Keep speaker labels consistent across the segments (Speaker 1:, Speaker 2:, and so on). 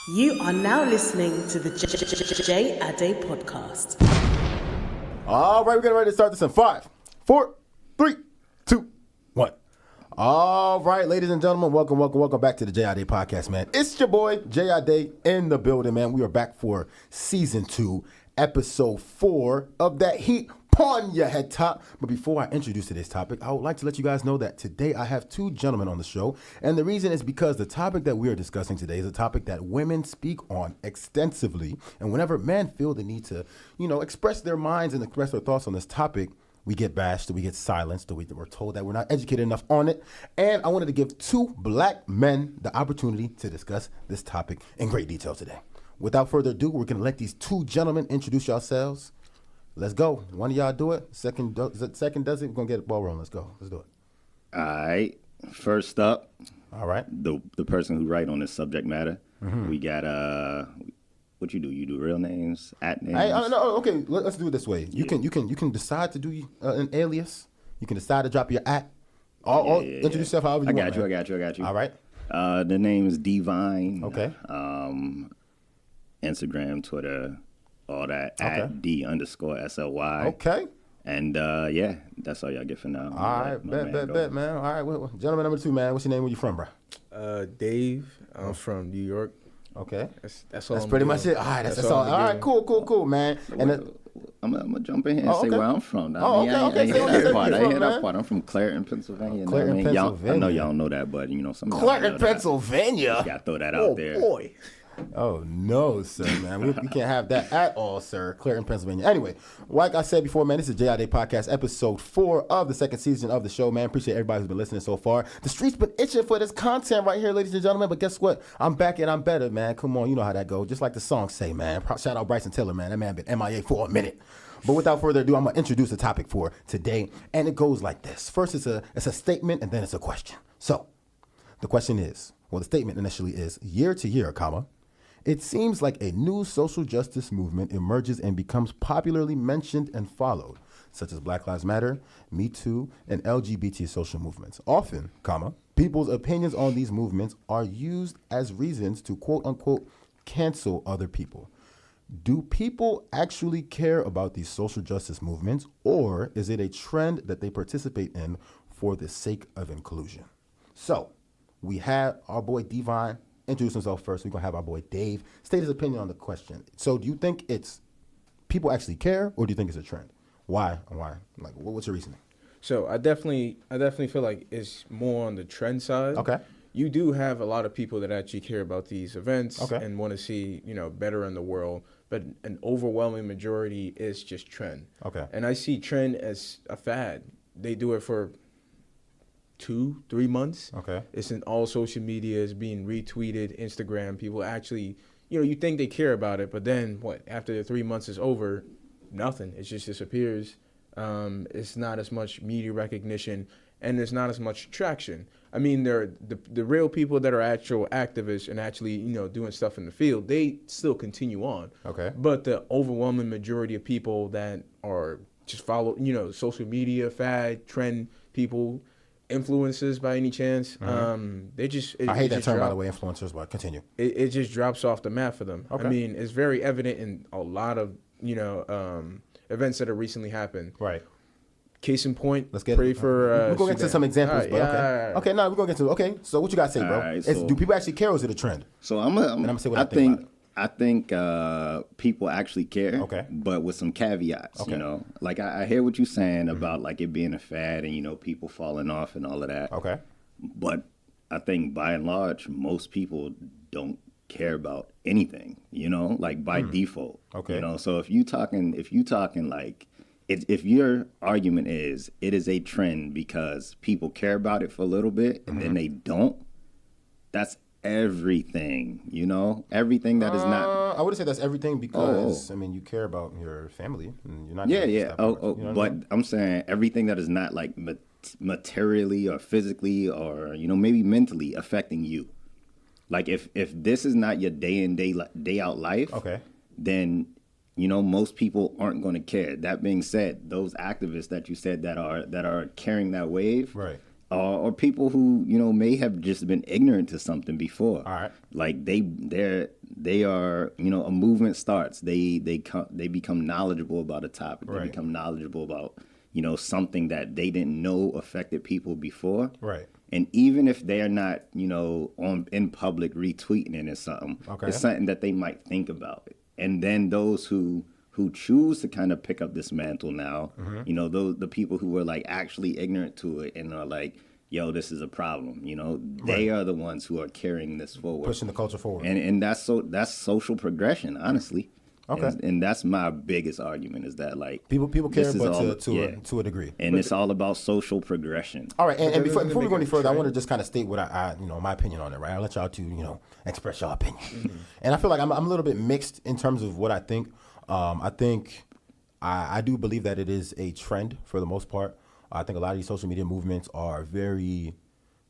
Speaker 1: You are now listening to the J Ade podcast.
Speaker 2: All right, we're getting ready to start this in 5, 4, 3, 2, 1. All right, ladies and gentlemen, welcome back to the J Ade podcast, man. It's your boy, J Ade, in the building, man. We are back for season 2, episode 4 of That Heat Pawn Your Head Top. But before I introduce to this topic, I would like to let you guys know that today I have 2 gentlemen on the show. And the reason is because the topic that we are discussing today is a topic that women speak on extensively. And whenever men feel the need to, express their minds and express their thoughts on this topic, we get bashed, we get silenced, we're told that we're not educated enough on it. And I wanted to give 2 black men the opportunity to discuss this topic in great detail today. Without further ado, we're going to let these 2 gentlemen introduce yourselves. Let's go. One of y'all do it. Second does it. We're going to get the ball rolling. Let's go. Let's do it.
Speaker 3: All right. First up.
Speaker 2: All right.
Speaker 3: The person who write on this subject matter. Mm-hmm. We got, what you do? You do real names, at names?
Speaker 2: No, okay. Let's do it this way. You can decide to do an alias. You can decide to drop your at. Introduce yourself however you want.
Speaker 3: I got you.
Speaker 2: All right.
Speaker 3: The name is Divine.
Speaker 2: Okay.
Speaker 3: Instagram, Twitter, all that.
Speaker 2: Okay.
Speaker 3: At D_SLY.
Speaker 2: Okay.
Speaker 3: And that's all y'all get for now.
Speaker 2: All right. Bet, man. All right. Well, gentleman number 2, man. What's your name? Where you from, bro?
Speaker 4: Dave. I'm from New York.
Speaker 2: Okay.
Speaker 4: That's all.
Speaker 2: That's pretty much it. All right. That's all. All right. Cool, man.
Speaker 3: I'm gonna jump in here and say where I'm from.
Speaker 2: Okay.
Speaker 3: I ain't hear that part. I'm from Clareton, Pennsylvania.
Speaker 2: Pennsylvania.
Speaker 3: I know y'all know that, but some
Speaker 2: Clareton, Pennsylvania.
Speaker 3: Got to throw that out there.
Speaker 4: Oh boy.
Speaker 2: Oh, no, sir, man. We can't have that at all, sir. Clareton, Pennsylvania. Anyway, like I said before, man, this is J.I.D. Podcast, episode 4 of the second season of the show, man. Appreciate everybody who's been listening so far. The streets been itching for this content right here, ladies and gentlemen, but guess what? I'm back and I'm better, man. Come on, you know how that goes. Just like the song say, man. Shout out Bryson Tiller, man. That man been MIA for a minute. But without further ado, I'm going to introduce the topic for today, and it goes like this. First, it's a statement, and then it's a question. So, the question is, the statement initially is, year to year, it seems like a new social justice movement emerges and becomes popularly mentioned and followed, such as Black Lives Matter, Me Too, and LGBT social movements. Often, people's opinions on these movements are used as reasons to quote-unquote cancel other people. Do people actually care about these social justice movements, or is it a trend that they participate in for the sake of inclusion? So, we have our boy Divine introduce himself first. We're going to have our boy Dave state his opinion on the question. So do you think it's people actually care, or do you think it's a trend? Why? Like, what's your reasoning?
Speaker 4: So I definitely feel like it's more on the trend side.
Speaker 2: Okay.
Speaker 4: You do have a lot of people that actually care about these events and want to see, better in the world, but an overwhelming majority is just trend.
Speaker 2: Okay.
Speaker 4: And I see trend as a fad. They do it for 2-3 months.
Speaker 2: Okay.
Speaker 4: It's in all social media. It's being retweeted, Instagram. People actually, you think they care about it, but then after the 3 months is over, nothing. It just disappears. It's not as much media recognition, and there's not as much traction. I mean, the real people that are actual activists and actually, doing stuff in the field, they still continue on.
Speaker 2: Okay.
Speaker 4: But the overwhelming majority of people that are just follow, social media, fad, trend people, influencers by any chance, they just
Speaker 2: I hate that term, by the way, influencers, but continue.
Speaker 4: It just drops off the map for them.
Speaker 2: Okay.
Speaker 4: I mean, it's very evident in a lot of events that have recently happened.
Speaker 2: Right.
Speaker 4: Case in point,
Speaker 2: let's get
Speaker 4: pray for
Speaker 2: we're gonna get to some examples, but okay. Okay, no, we're gonna get to so what you gotta say, bro?
Speaker 3: Right, so,
Speaker 2: do people actually care, or is it a trend?
Speaker 3: So I'm gonna say what I think about it. I think people actually care, but with some caveats, Like I hear what you're saying about like it being a fad and, people falling off and all of that.
Speaker 2: Okay.
Speaker 3: But I think by and large, most people don't care about anything, like by default.
Speaker 2: Okay.
Speaker 3: So if you talking like, if your argument is it is a trend because people care about it for a little bit and then they don't, that's everything, everything that is not.
Speaker 2: I wouldn't say that's everything because I mean you care about your family and you're not.
Speaker 3: But I'm saying everything that is not like materially or physically or maybe mentally affecting you. Like if this is not your day in day out life, then most people aren't going to care. That being said, those activists that you said that are carrying that wave,
Speaker 2: right?
Speaker 3: Or people who may have just been ignorant to something before.
Speaker 2: All right.
Speaker 3: Like they're they are, you know, a movement starts. They become knowledgeable about a topic. They
Speaker 2: Right.
Speaker 3: become knowledgeable about, you know, something that they didn't know affected people before.
Speaker 2: Right.
Speaker 3: And even if they're not, you know, in public retweeting it or something,
Speaker 2: Okay.
Speaker 3: it's something that they might think about. And then those who choose to kind of pick up this mantle now, you know, the people who were like actually ignorant to it and are like, yo, this is a problem, you know, they are the ones who are carrying this forward,
Speaker 2: Pushing the culture forward.
Speaker 3: and that's social progression, honestly.
Speaker 2: Okay.
Speaker 3: And that's my biggest argument, is that like
Speaker 2: People care,
Speaker 3: this is
Speaker 2: but
Speaker 3: all-
Speaker 2: to a degree.
Speaker 3: and it's all about social progression.
Speaker 2: All right, and
Speaker 4: But
Speaker 2: before
Speaker 4: doesn't it
Speaker 2: we go any
Speaker 4: make a
Speaker 2: further, I
Speaker 4: trend?
Speaker 2: want to just kind of state what I you know, my opinion on it, right? I'll let y'all two, you know, express your opinion. And I feel like I'm a little bit mixed in terms of what I think. I think I do believe that it is a trend for the most part. I think a lot of these social media movements are very,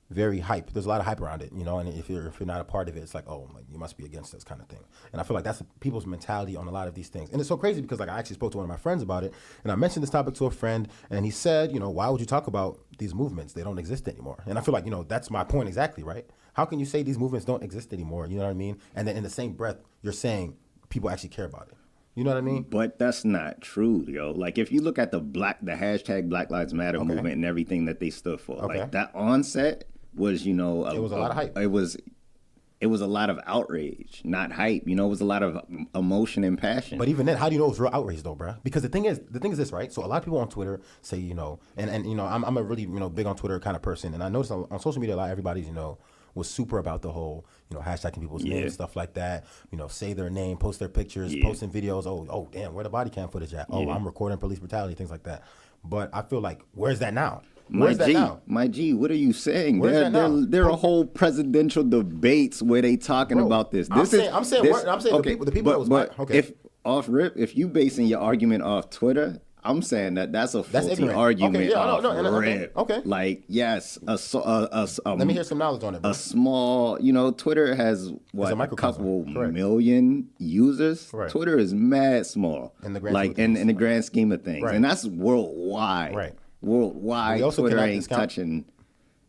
Speaker 2: very hype. There's a lot of hype around it, you know, and if you're not a part of it, it's like, oh, like you must be against this kind of thing. And I feel like that's people's mentality on a lot of these things. And it's so crazy because like I actually spoke to one of my friends about it, and I mentioned this topic to a friend, and he said, you know, why would you talk about these movements? They don't exist anymore. And I feel like, you know, that's my point exactly, right? How can you say these movements don't exist anymore? You know what I mean? And then in the same breath, you're saying people actually care about it. You know what I mean?
Speaker 3: But that's not true, yo. Like if you look at the hashtag Black Lives Matter movement and everything that they stood for,
Speaker 2: Okay.
Speaker 3: like that onset was, you know,
Speaker 2: It was a lot of hype.
Speaker 3: It was a lot of outrage, not hype. You know, it was a lot of emotion and passion.
Speaker 2: But even then, how do you know it's real outrage though, bruh? Because the thing is this, right? So a lot of people on Twitter say, you know, and you know, I'm a really, you know, big on Twitter kind of person, and I noticed on social media a lot, everybody's, you know, was super about the whole, you know, hashtagging people's names, stuff like that. You know, say their name, post their pictures, posting videos. Oh, damn, where the body cam footage at? Oh, I'm recording police brutality, things like that. But I feel like, where's that now? Where's that now?
Speaker 3: My G, what are you saying?
Speaker 2: Where's that now?
Speaker 3: There are whole presidential debates where they talking
Speaker 2: Bro,
Speaker 3: about this.
Speaker 2: I'm saying the people that was
Speaker 3: but
Speaker 2: okay.
Speaker 3: if off rip, if you basing your argument off Twitter, I'm saying that's a faulty
Speaker 2: ignorant.
Speaker 3: argument
Speaker 2: Okay, yeah,
Speaker 3: off rip.
Speaker 2: okay.
Speaker 3: Like yes,
Speaker 2: Let me hear some knowledge on it, bro.
Speaker 3: a small, you know, Twitter has what
Speaker 2: a
Speaker 3: a
Speaker 2: microcosm.
Speaker 3: couple
Speaker 2: Correct.
Speaker 3: million users.
Speaker 2: Right.
Speaker 3: Twitter is mad small
Speaker 2: In the grand
Speaker 3: like
Speaker 2: scheme of things.
Speaker 3: in the grand scheme of things,
Speaker 2: Right.
Speaker 3: and that's worldwide.
Speaker 2: Right.
Speaker 3: Worldwide,
Speaker 2: We also
Speaker 3: Twitter
Speaker 2: cannot
Speaker 3: ain't
Speaker 2: discount-
Speaker 3: touching.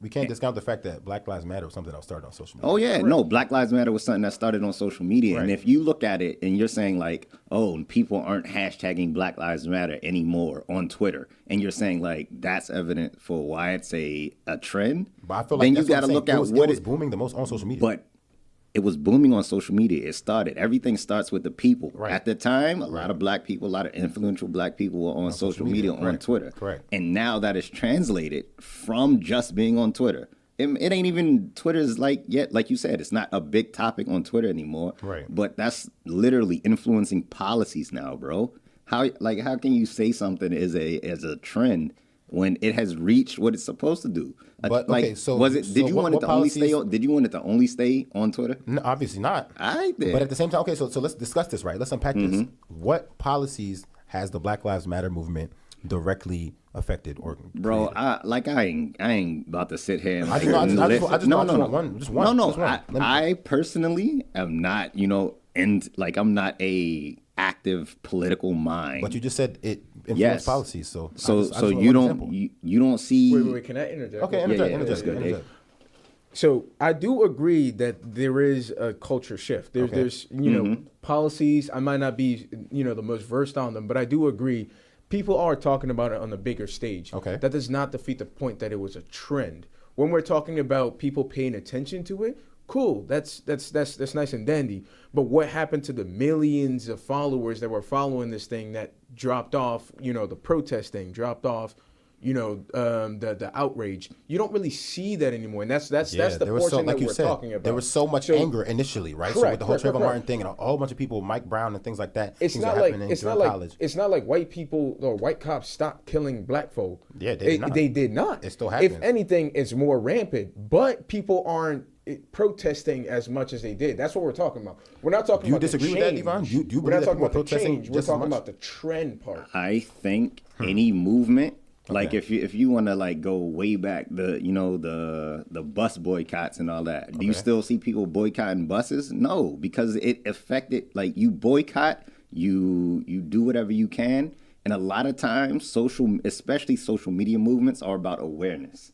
Speaker 2: We can't discount the fact that Black Lives Matter was something that was started on social media.
Speaker 3: Oh yeah, no, Black Lives Matter was something that started on social media, and
Speaker 2: Right.
Speaker 3: if you look at it and you're saying like, oh, people aren't hashtagging Black Lives Matter anymore on Twitter, and you're saying like that's evident for why it's a trend,
Speaker 2: But I feel like
Speaker 3: then
Speaker 2: that's
Speaker 3: you
Speaker 2: what
Speaker 3: got
Speaker 2: I'm
Speaker 3: to
Speaker 2: saying.
Speaker 3: look at
Speaker 2: it
Speaker 3: what
Speaker 2: was booming the most on social media.
Speaker 3: But it was booming on social media. It started. Everything starts with the people.
Speaker 2: Right.
Speaker 3: At the time, a lot of black people, a lot of influential black people were on social media, on
Speaker 2: Correct.
Speaker 3: Twitter.
Speaker 2: Correct.
Speaker 3: And now that is translated from just being on Twitter. It ain't even Twitter's like yet, like you said, it's not a big topic on Twitter anymore.
Speaker 2: Right.
Speaker 3: But that's literally influencing policies now, bro. How can you say something is a trend when it has reached what it's supposed to do?
Speaker 2: But,
Speaker 3: like,
Speaker 2: okay, so-
Speaker 3: was it?
Speaker 2: so
Speaker 3: Did you
Speaker 2: what-
Speaker 3: want it
Speaker 2: what
Speaker 3: to only stay
Speaker 2: policies-
Speaker 3: on? Did you want it to only stay on Twitter?
Speaker 2: No, obviously not.
Speaker 3: I did.
Speaker 2: But at the same time, okay, so let's discuss this, right? Let's unpack this.
Speaker 3: Mm-hmm.
Speaker 2: What policies has the Black Lives Matter movement directly affected or
Speaker 3: Bro,
Speaker 2: created?
Speaker 3: I ain't about to sit here and
Speaker 2: I just want one.
Speaker 3: No.
Speaker 2: Just one. Let me-
Speaker 3: I personally am not, I'm not a active political mind.
Speaker 2: But you just said it influenced
Speaker 3: Yes.
Speaker 2: policies, so I
Speaker 3: so
Speaker 2: just want
Speaker 3: you
Speaker 2: one
Speaker 3: don't
Speaker 2: example.
Speaker 3: you don't see.
Speaker 4: Wait, can I interject?
Speaker 2: Okay,
Speaker 3: Yeah,
Speaker 2: interject.
Speaker 3: that's good, Dave.
Speaker 4: So I do agree that there is a culture shift.
Speaker 2: Okay.
Speaker 4: There's know policies. I might not be the most versed on them, but I do agree. People are talking about it on the bigger stage.
Speaker 2: Okay.
Speaker 4: That does not defeat the point that it was a trend. When we're talking about people paying attention to it, cool. That's nice and dandy. But what happened to the millions of followers that were following this thing that dropped off? The protesting dropped off. The outrage. You don't really see that anymore, and that's the
Speaker 2: there was
Speaker 4: portion
Speaker 2: like
Speaker 4: that
Speaker 2: you
Speaker 4: we're
Speaker 2: said,
Speaker 4: talking about.
Speaker 2: there was so much anger initially, right? So
Speaker 4: Correct,
Speaker 2: with the whole
Speaker 4: correct,
Speaker 2: Trayvon
Speaker 4: correct.
Speaker 2: Martin thing and a whole bunch of people, Mike Brown and things like that.
Speaker 4: It's
Speaker 2: things
Speaker 4: not
Speaker 2: are
Speaker 4: like
Speaker 2: happening
Speaker 4: it's not
Speaker 2: during
Speaker 4: like
Speaker 2: college.
Speaker 4: it's not like white people or white cops stopped killing black folk.
Speaker 2: Yeah, they did not.
Speaker 4: They did not.
Speaker 2: It still happens.
Speaker 4: If anything, it's more rampant. But people aren't protesting as much as they did. That's what we're talking about. We're not talking
Speaker 2: Do you
Speaker 4: about
Speaker 2: disagree
Speaker 4: the
Speaker 2: with that,
Speaker 4: change.
Speaker 2: Devon? Do you
Speaker 4: We're
Speaker 2: believe
Speaker 4: not
Speaker 2: that
Speaker 4: talking
Speaker 2: people are
Speaker 4: about the
Speaker 2: protesting
Speaker 4: change. We're
Speaker 2: just as
Speaker 4: talking
Speaker 2: much?
Speaker 4: about the trend part.
Speaker 3: I think any movement, like
Speaker 2: Okay.
Speaker 3: if you want to like go way back, the bus boycotts and all that. Do you
Speaker 2: Okay.
Speaker 3: still see people boycotting buses? No, because it affected, like, you boycott, you do whatever you can, and a lot of times especially social media movements are about awareness.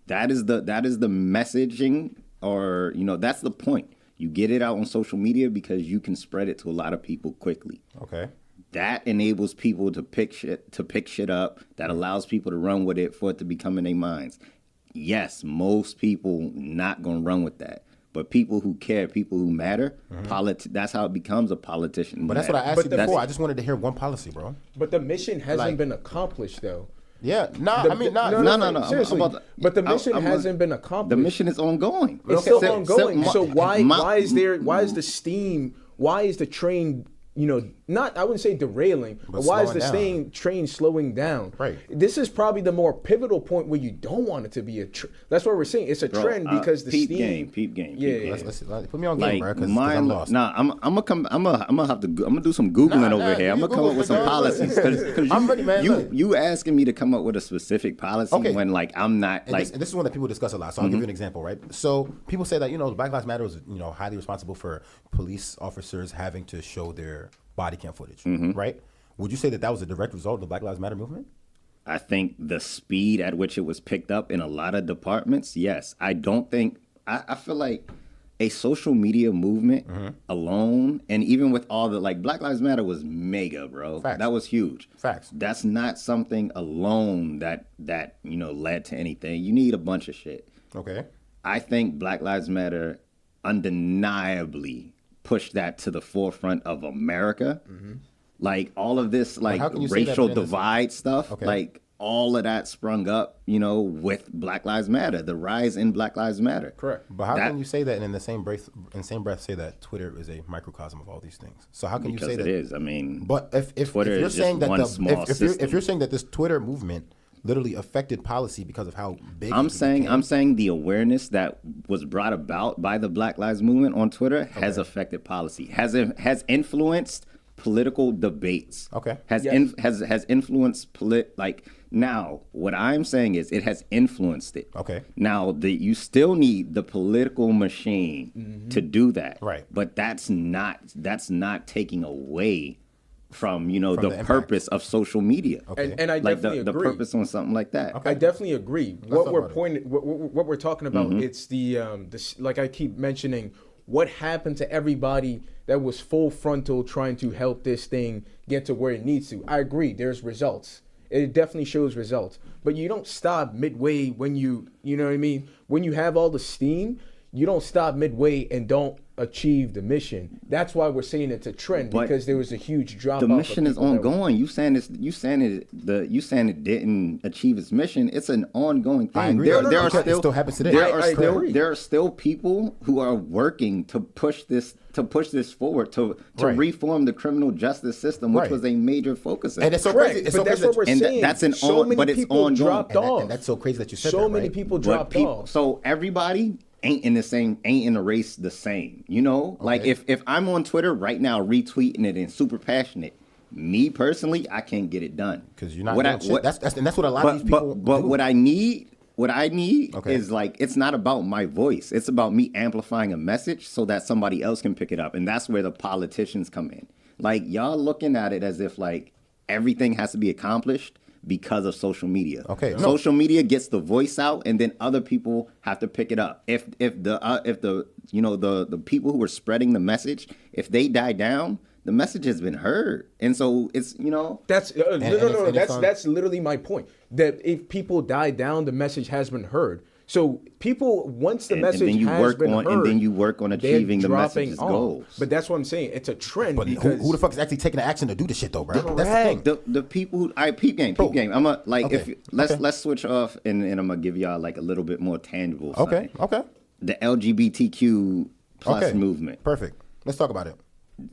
Speaker 3: That is the messaging, or that's the point. You get it out on social media because you can spread it to a lot of people quickly.
Speaker 2: Okay.
Speaker 3: That enables people to pick shit up. That allows people to run with it for it to become in their minds. Yes, most people not gonna run with that. But people who care, people who matter, that's how it becomes a politician.
Speaker 2: But that's what I asked you before. I
Speaker 3: That's-
Speaker 2: just wanted to hear one policy, bro.
Speaker 4: But the mission hasn't
Speaker 2: Like-
Speaker 4: been accomplished, though.
Speaker 2: Yeah. Nah,
Speaker 4: The-
Speaker 2: I mean, not.
Speaker 3: No.
Speaker 4: Seriously, but the mission hasn't been accomplished.
Speaker 3: The mission is ongoing.
Speaker 4: It's still ongoing. So why is the steam? Why is the train? Not I wouldn't say derailing, but why is
Speaker 2: slowing
Speaker 4: the
Speaker 2: down.
Speaker 4: train slowing down?
Speaker 2: Right.
Speaker 4: This is probably the more pivotal point where you don't want it to be a. That's what we're saying. It's a trend because the
Speaker 3: peep
Speaker 4: steam.
Speaker 3: game.
Speaker 4: Yeah.
Speaker 2: Let's put me on game,
Speaker 3: Like
Speaker 2: bro, because
Speaker 3: mine,
Speaker 2: I'm lost.
Speaker 3: nah, I'm gonna do some googling over here. I'm gonna come up with some policies because
Speaker 2: I'm ready, man. Look.
Speaker 3: you asking me to come up with a specific policy
Speaker 2: Okay.
Speaker 3: when like I'm not
Speaker 2: And
Speaker 3: like
Speaker 2: this is one that people discuss a lot. So I'll give you an example, right? So people say that Black Lives Matter is highly responsible for police officers having to show their body cam footage, right? Would you say that was a direct result of the Black Lives Matter movement?
Speaker 3: I think the speed at which it was picked up in a lot of departments, yes. I don't think I feel like a social media movement alone, and even with all the Black Lives Matter was mega, bro.
Speaker 2: Facts.
Speaker 3: That was huge.
Speaker 2: Facts.
Speaker 3: That's not something alone that led to anything. You need a bunch of shit.
Speaker 2: Okay.
Speaker 3: I think Black Lives Matter undeniably pushed that to the forefront of America. Like all of this
Speaker 2: how can you say that
Speaker 3: racial
Speaker 2: then is-
Speaker 3: divide stuff,
Speaker 2: Okay.
Speaker 3: like all of that sprung up, with Black Lives Matter, the rise in Black Lives Matter.
Speaker 4: Correct.
Speaker 2: But how can you say that and in the same breath say that Twitter is a microcosm of all these things? So how can
Speaker 3: Because
Speaker 2: you say
Speaker 3: it
Speaker 2: that?
Speaker 3: is. I mean,
Speaker 2: But if
Speaker 3: Twitter
Speaker 2: you're
Speaker 3: is
Speaker 2: saying
Speaker 3: just
Speaker 2: that
Speaker 3: one small
Speaker 2: if
Speaker 3: system.
Speaker 2: you're saying that this Twitter movement literally affected policy because of how big
Speaker 3: I'm
Speaker 2: it
Speaker 3: saying
Speaker 2: became,
Speaker 3: the awareness that was brought about by the Black Lives Movement on Twitter has affected policy, has influenced political debates.
Speaker 2: Okay.
Speaker 3: Has influenced now what I'm saying is it has influenced it.
Speaker 2: Okay.
Speaker 3: Now you still need the political machine to do that.
Speaker 2: Right.
Speaker 3: But that's not taking away from the
Speaker 2: the impact.
Speaker 3: purpose of social media.
Speaker 2: Okay.
Speaker 4: And I
Speaker 3: Like
Speaker 4: definitely
Speaker 3: the
Speaker 4: agree.
Speaker 3: purpose on something like that.
Speaker 2: Okay.
Speaker 4: I definitely agree.
Speaker 2: talk
Speaker 4: What we're
Speaker 2: about it.
Speaker 4: pointing, what we're talking about, it's this. Like I keep mentioning, what happened to everybody that was full frontal trying to help this thing get to where it needs to. I agree. There's results. It definitely shows results, but you don't stop midway when you know what I mean. When you have all the steam, you don't stop midway and don't achieve the mission. That's why we're saying it's a trend,
Speaker 3: But
Speaker 4: because there was a huge drop.
Speaker 3: The mission is ongoing. You saying it didn't achieve its mission. It's an ongoing thing.
Speaker 2: I agree.
Speaker 3: There,
Speaker 2: No,
Speaker 3: there
Speaker 2: no,
Speaker 3: are
Speaker 2: no.
Speaker 3: still
Speaker 2: It still happens today.
Speaker 3: There
Speaker 4: I
Speaker 3: are
Speaker 4: agree.
Speaker 3: still people who are working to push this forward to
Speaker 2: Right.
Speaker 3: reform the criminal justice system, which
Speaker 2: Right.
Speaker 3: was a major focus of
Speaker 2: And
Speaker 3: it.
Speaker 2: it's so
Speaker 4: Correct,
Speaker 2: crazy. It's
Speaker 4: but
Speaker 2: so
Speaker 4: that's
Speaker 2: crazy
Speaker 4: what we're
Speaker 2: that-
Speaker 3: And
Speaker 4: saying.
Speaker 3: that's an
Speaker 4: so
Speaker 3: on-
Speaker 4: many
Speaker 3: but it's
Speaker 4: people
Speaker 3: ongoing.
Speaker 4: dropped
Speaker 2: and, that-
Speaker 4: off.
Speaker 2: and that's so crazy that you said
Speaker 4: So
Speaker 2: that,
Speaker 4: many
Speaker 2: right?
Speaker 4: people
Speaker 3: But
Speaker 4: dropped off.
Speaker 3: so everybody ain't in the race the same. Like
Speaker 2: Okay.
Speaker 3: if I'm on Twitter right now retweeting it and super passionate, me personally, I can't get it done
Speaker 2: Because you're not doing shit. That's what a lot of these
Speaker 3: but
Speaker 2: people
Speaker 3: but
Speaker 2: do.
Speaker 3: what I need
Speaker 2: Okay.
Speaker 3: is it's not about my voice. It's about me amplifying a message so that somebody else can pick it up. And that's where the politicians come in. Like y'all looking at it as if everything has to be accomplished because of social media.
Speaker 2: Okay, no.
Speaker 3: Social media gets the voice out and then other people have to pick it up. If the people who are spreading the message, if they die down, the message has been heard. And so it's
Speaker 4: That's no.
Speaker 2: and it's on-
Speaker 4: That's literally my point. That if people die down, the message has been heard. So people, once the message
Speaker 3: then you
Speaker 4: has
Speaker 3: work
Speaker 4: been
Speaker 3: on-
Speaker 4: heard,
Speaker 3: and then you work on
Speaker 4: they're
Speaker 3: achieving the
Speaker 4: dropping
Speaker 3: message's
Speaker 4: off.
Speaker 3: goals.
Speaker 4: But that's what I'm saying. It's a trend
Speaker 2: But
Speaker 4: because
Speaker 2: who the fuck is actually taking the action to do this shit though, bro? That's the thing.
Speaker 3: The people who peep game. I'm
Speaker 2: Okay.
Speaker 3: let's switch off and I'm gonna give y'all a little bit more tangible.
Speaker 2: Okay.
Speaker 3: something.
Speaker 2: Okay.
Speaker 3: The LGBTQ plus
Speaker 2: Okay.
Speaker 3: movement.
Speaker 2: Perfect. Let's talk about it.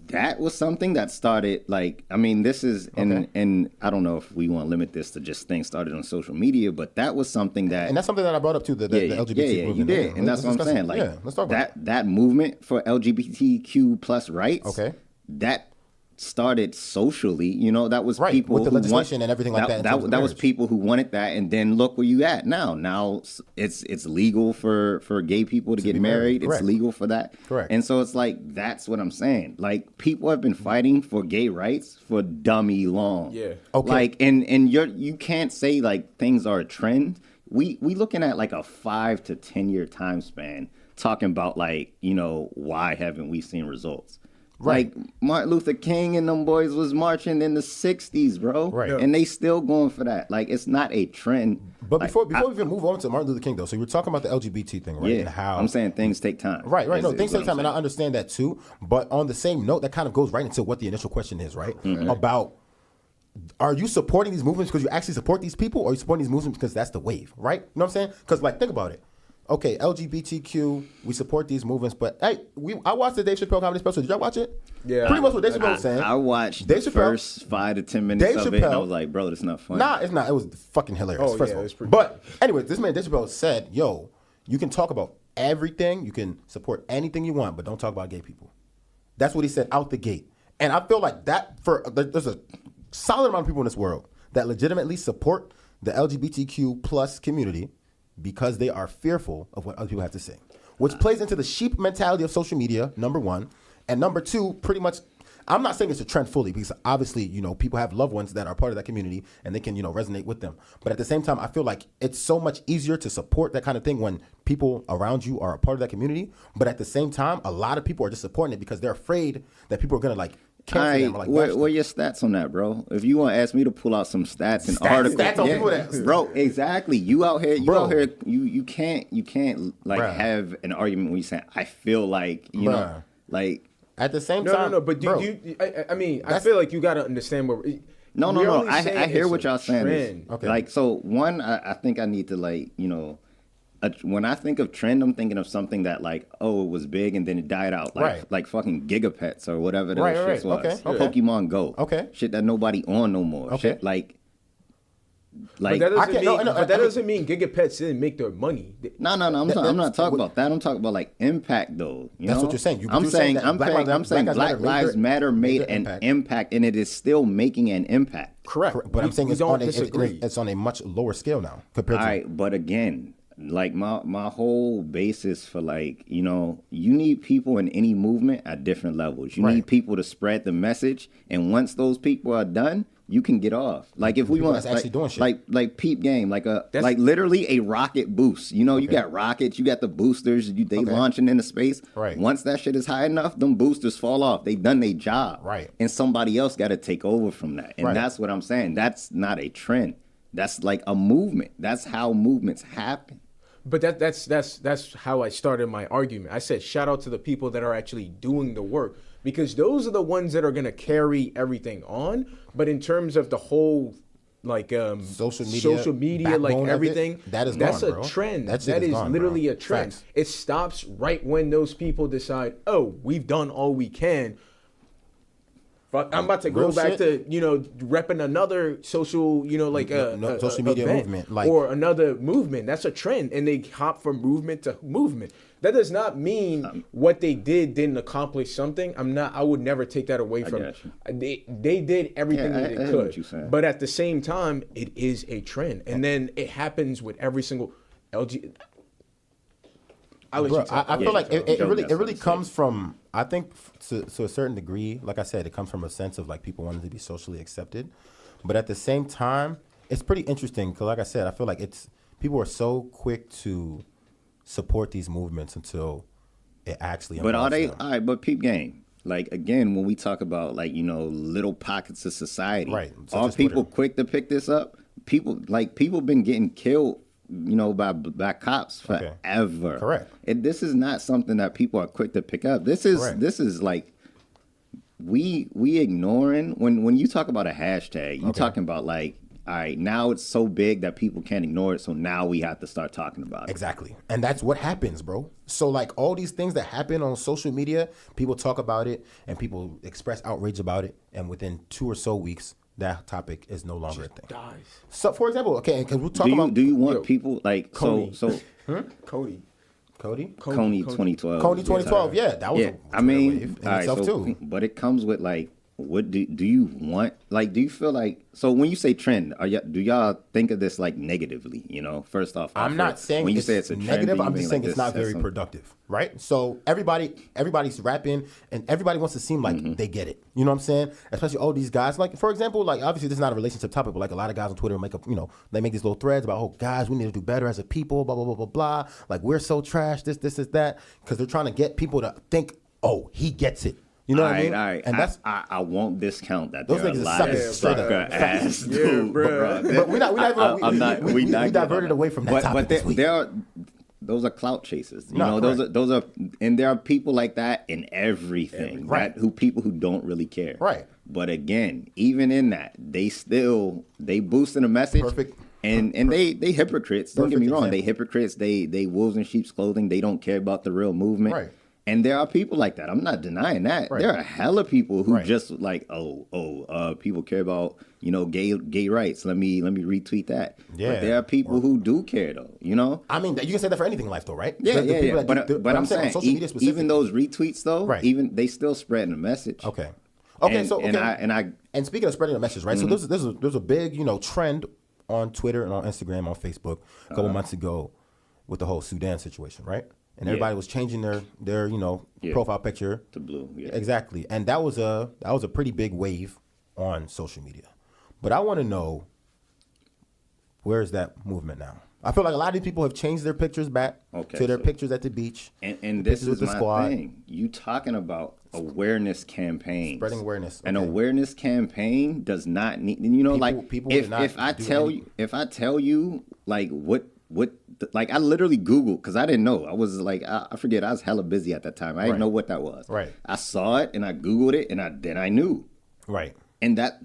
Speaker 3: That was something that started this is and I don't know if we want to limit this to just things started on social media, but that was something that
Speaker 2: And that's something that I brought up too. The LGBT
Speaker 3: you
Speaker 2: movement.
Speaker 3: did, and that's what I'm saying.
Speaker 2: Let's talk about it.
Speaker 3: that movement for LGBTQ plus rights.
Speaker 2: Okay.
Speaker 3: That started socially. That was
Speaker 2: Right,
Speaker 3: people
Speaker 2: with the
Speaker 3: who
Speaker 2: legislation and everything like that in terms of
Speaker 3: That was
Speaker 2: marriage.
Speaker 3: people who wanted that, and then look where you at now. Now it's legal for gay people to get
Speaker 2: be married.
Speaker 3: married. It's
Speaker 2: Correct.
Speaker 3: legal for that.
Speaker 2: Correct.
Speaker 3: And so it's that's what I'm saying. People have been fighting for gay rights for dummy long.
Speaker 4: Yeah.
Speaker 2: Okay.
Speaker 3: And you can't say things are a trend. We looking at a 5 to 10 year time span talking about like, you know, why haven't we seen results?
Speaker 2: Right.
Speaker 3: Like Martin Luther King and them boys was marching in the 60s, bro.
Speaker 2: Right.
Speaker 3: And they still going for that. Like, it's not a trend.
Speaker 2: But
Speaker 3: Like,
Speaker 2: before we even move on to Martin Luther King, though, so you were talking about the LGBT thing, right?
Speaker 3: yeah,
Speaker 2: And how
Speaker 3: I'm saying things take time.
Speaker 2: Right. No, things
Speaker 3: what
Speaker 2: take time,
Speaker 3: I'm
Speaker 2: and I
Speaker 3: saying.
Speaker 2: understand that too. But on the same note, that kind of goes right into what the initial question is, right? About, are you supporting these movements because you actually support these people, or are you supporting these movements because that's the wave, right? You know what I'm saying? Because, like, think about it. Okay, LGBTQ, we support these movements, but hey, I watched the Dave Chappelle comedy special. Did y'all watch it?
Speaker 4: Yeah.
Speaker 2: Pretty much what Dave Chappelle was saying.
Speaker 3: I watched
Speaker 2: Dave
Speaker 3: the
Speaker 2: Chappelle-
Speaker 3: first 5 to 10 minutes
Speaker 2: Dave
Speaker 3: of it, and I
Speaker 2: Chappelle-
Speaker 3: was like, bro, that's not funny.
Speaker 2: Nah, it's not. It was fucking hilarious.
Speaker 4: Oh,
Speaker 2: first
Speaker 4: yeah,
Speaker 2: of all.
Speaker 4: it was pretty
Speaker 2: But anyway, this man Dave Chappelle said, "Yo, you can talk about everything, you can support anything you want, but don't talk about gay people." That's what he said out the gate, and I feel like that there's a solid amount of people in this world that legitimately support the LGBTQ plus community because they are fearful of what other people have to say, which plays into the sheep mentality of social media, number one, and number two, pretty much. I'm not saying it's a trend fully because obviously, you know, people have loved ones that are part of that community and they can, you know, resonate with them. But at the same time, I feel like it's so much easier to support that kind of thing when people around you are a part of that community. But at the same time, a lot of people are just supporting it because they're afraid that people are going to like cancel them or like bash them.
Speaker 3: What are your stats on that, bro? If you want to ask me to pull out some stats and articles,
Speaker 2: stats on people that-
Speaker 3: bro, exactly. You out here,
Speaker 2: Bro.
Speaker 3: you can't like
Speaker 2: Bruh.
Speaker 3: have an argument when you say, I feel like, you know,
Speaker 2: Bruh.
Speaker 3: like.
Speaker 2: At the same
Speaker 4: No,
Speaker 2: time,
Speaker 4: but
Speaker 2: bro,
Speaker 4: I mean, I feel like you got to understand where.
Speaker 3: No. I hear what y'all saying.
Speaker 4: Trend.
Speaker 2: Okay.
Speaker 3: Like, so one, I think I need to like, you know, when I think of trend, I'm thinking of something that like, oh, it was big and then it died out. Like,
Speaker 2: Right.
Speaker 3: like fucking Gigapets or whatever those
Speaker 2: Right,
Speaker 3: shits
Speaker 2: right.
Speaker 3: was.
Speaker 2: Okay.
Speaker 3: Pokemon Go.
Speaker 2: Okay.
Speaker 3: Shit that nobody on no more.
Speaker 2: Okay.
Speaker 3: Shit like
Speaker 4: But that doesn't
Speaker 2: can't-
Speaker 4: mean,
Speaker 2: no,
Speaker 4: but that
Speaker 2: I mean-
Speaker 4: doesn't mean Gigapets didn't make their money.
Speaker 3: No. I'm not talking about that. I'm talking about like impact though. You
Speaker 2: That's
Speaker 3: know?
Speaker 2: what you're saying.
Speaker 3: I'm
Speaker 2: you're
Speaker 3: saying
Speaker 2: that
Speaker 3: I'm saying Black Lives Matter made an
Speaker 2: impact.
Speaker 3: impact, and it is still making an impact.
Speaker 4: Correct.
Speaker 2: But I'm saying
Speaker 4: we
Speaker 2: it's
Speaker 4: don't
Speaker 2: on,
Speaker 4: disagree.
Speaker 2: it's on a much lower scale now compared
Speaker 3: All
Speaker 2: to.
Speaker 3: right, but again, like my whole basis for like, you know, you need people in any movement at different levels. You
Speaker 2: Right.
Speaker 3: need people to spread the message, and once those people are done, you can get off. Like if we
Speaker 2: People
Speaker 3: want,
Speaker 2: that's actually doing shit.
Speaker 3: like peep game, like
Speaker 4: That's-
Speaker 3: like literally a rocket boost. You know, you got rockets, you got the boosters, they launching into space.
Speaker 2: Right.
Speaker 3: Once that shit is high enough, them boosters fall off. They done their job.
Speaker 2: Right.
Speaker 3: And somebody else got to take over from that. And
Speaker 2: Right.
Speaker 3: that's what I'm saying. That's not a trend. That's like a movement. That's how movements happen.
Speaker 4: But that's how I started my argument. I said shout out to the people that are actually doing the work, because those are the ones that are going to carry everything on. But in terms of the whole like
Speaker 2: Social media,
Speaker 4: like
Speaker 2: backbone of it,
Speaker 4: everything,
Speaker 2: that is
Speaker 4: that's
Speaker 2: gone,
Speaker 4: a
Speaker 2: bro.
Speaker 4: trend.
Speaker 2: That shit
Speaker 4: That
Speaker 2: is
Speaker 4: is
Speaker 2: gone,
Speaker 4: literally
Speaker 2: bro.
Speaker 4: a trend.
Speaker 2: Facts.
Speaker 4: It stops right when those people decide, oh, we've done all we can. Fuck, I'm about to go
Speaker 2: Real
Speaker 4: back
Speaker 2: shit.
Speaker 4: to, you know, repping another social, you know, like a
Speaker 2: social media
Speaker 4: event
Speaker 2: movement, like-
Speaker 4: or another movement. That's a trend, and they hop from movement to movement. That does not mean what they didn't accomplish something. I would never take that away from.
Speaker 3: got you.
Speaker 4: They did everything
Speaker 3: Yeah,
Speaker 4: that
Speaker 3: I
Speaker 4: they
Speaker 3: hear
Speaker 4: could,
Speaker 3: what you're saying.
Speaker 4: but at the same time, it is a trend, and then it happens with every single LG. I'll let
Speaker 2: Bro,
Speaker 4: you talk.
Speaker 2: I feel like it
Speaker 3: Joe
Speaker 2: really
Speaker 3: got something to say.
Speaker 2: comes from, I think to a certain degree, like I said, it comes from a sense of like people wanting to be socially accepted, but at the same time, it's pretty interesting because, like I said, I feel like people are so quick to support these movements until it actually.
Speaker 3: But are
Speaker 2: involves
Speaker 3: they
Speaker 2: them.
Speaker 3: all right? But peep game. Like again, when we talk about like, you know, little pockets of society,
Speaker 2: Right, such
Speaker 3: are
Speaker 2: as
Speaker 3: people
Speaker 2: Twitter.
Speaker 3: quick to pick this up? People been getting killed, you know, by cops
Speaker 2: Okay.
Speaker 3: forever.
Speaker 2: Correct.
Speaker 3: This is not something that people are quick to pick up. This is
Speaker 2: Correct.
Speaker 3: like we ignoring when you talk about a hashtag, you talking about like, all right, now it's so big that people can't ignore it, so now we have to start talking about it.
Speaker 2: Exactly. And that's what happens, bro. So like all these things that happen on social media, people talk about it and people express outrage about it, and within 2 or so weeks, that topic is no longer a thing.
Speaker 4: Dies.
Speaker 2: So for example, okay, because we're
Speaker 3: Do
Speaker 2: talking
Speaker 3: you
Speaker 2: about
Speaker 3: do you want
Speaker 4: Yo,
Speaker 3: people like
Speaker 4: Coney.
Speaker 3: so
Speaker 4: Cody.
Speaker 2: Cody?
Speaker 3: Coney 2012?
Speaker 2: Coney 2012, yeah, that was
Speaker 3: Yeah,
Speaker 2: a
Speaker 3: I mean,
Speaker 2: wave in
Speaker 3: all right,
Speaker 2: itself
Speaker 3: so,
Speaker 2: too.
Speaker 3: but it comes with like what do you want? Like, do you feel like, so when you say trend, do y'all think of this like negatively? You know, first off,
Speaker 2: I'm not saying
Speaker 3: when you
Speaker 2: it's
Speaker 3: say it's a trend,
Speaker 2: negative. I'm just saying
Speaker 3: like
Speaker 2: it's not very productive, right? So everybody's rapping, and everybody wants to seem like they get it. You know what I'm saying? Especially all these guys. Like, for example, like obviously this is not a relationship topic, but like a lot of guys on Twitter make up, you know, they make these little threads about, oh, guys, we need to do better as a people, blah blah blah blah blah. Like, we're so trash, this is that, because they're trying to get people to think, oh, he gets it. You know what I mean?
Speaker 3: All right.
Speaker 2: And that's
Speaker 3: I won't discount that.
Speaker 2: Those
Speaker 3: there are
Speaker 2: niggas
Speaker 3: a
Speaker 2: are
Speaker 3: lot of
Speaker 2: suckers, straight up.
Speaker 3: sucker ass dude,
Speaker 4: bro.
Speaker 2: but we diverted away from that topic
Speaker 3: But
Speaker 2: this week.
Speaker 3: those are clout chasers. You
Speaker 2: No,
Speaker 3: know,
Speaker 2: correct.
Speaker 3: those are, and there are people like that in everything.
Speaker 2: Right.
Speaker 3: People who don't really care.
Speaker 2: Right.
Speaker 3: But again, even in that, they boosting a message.
Speaker 2: Perfect.
Speaker 3: And they hypocrites. Don't get me
Speaker 2: Perfect
Speaker 3: wrong.
Speaker 2: example.
Speaker 3: They hypocrites. They wolves in sheep's clothing. They don't care about the real movement.
Speaker 2: Right.
Speaker 3: And there are people like that. I'm not denying that.
Speaker 2: Right.
Speaker 3: There are hella people who
Speaker 2: Right.
Speaker 3: just like, people care about, you know, gay rights. Let me retweet that.
Speaker 2: Yeah.
Speaker 3: But there are people who do care though, you know?
Speaker 2: I mean, you can say that for anything in life, though, right?
Speaker 3: Yeah.
Speaker 2: The people that do-
Speaker 3: But I'm
Speaker 2: on
Speaker 3: saying,
Speaker 2: social media specifically.
Speaker 3: even those retweets though,
Speaker 2: Right.
Speaker 3: even they still spreading a message.
Speaker 2: Okay. And speaking of spreading a message, right? So there's a big, you know, trend on Twitter and on Instagram, on Facebook, a couple months ago with the whole Sudan situation, right? And everybody was changing their you know, profile picture
Speaker 3: to blue. Yeah.
Speaker 2: Exactly. And that was a pretty big wave on social media. But I want to know, where's that movement now? I feel like a lot of these people have changed their pictures back to their pictures at the beach.
Speaker 3: And
Speaker 2: the
Speaker 3: this
Speaker 2: pictures
Speaker 3: is
Speaker 2: with the
Speaker 3: my
Speaker 2: squad.
Speaker 3: thing. You talking about awareness campaigns.
Speaker 2: Spreading awareness.
Speaker 3: An
Speaker 2: Okay.
Speaker 3: awareness campaign does not need, you know,
Speaker 2: People
Speaker 3: if
Speaker 2: did not
Speaker 3: I
Speaker 2: do
Speaker 3: tell
Speaker 2: anything.
Speaker 3: you, if I tell you like like I literally Googled, because I didn't know. I was like, I forget, I was hella busy at that time. I didn't know what that was.
Speaker 2: Right.
Speaker 3: I saw it and I Googled it and then I knew.
Speaker 2: Right.
Speaker 3: And that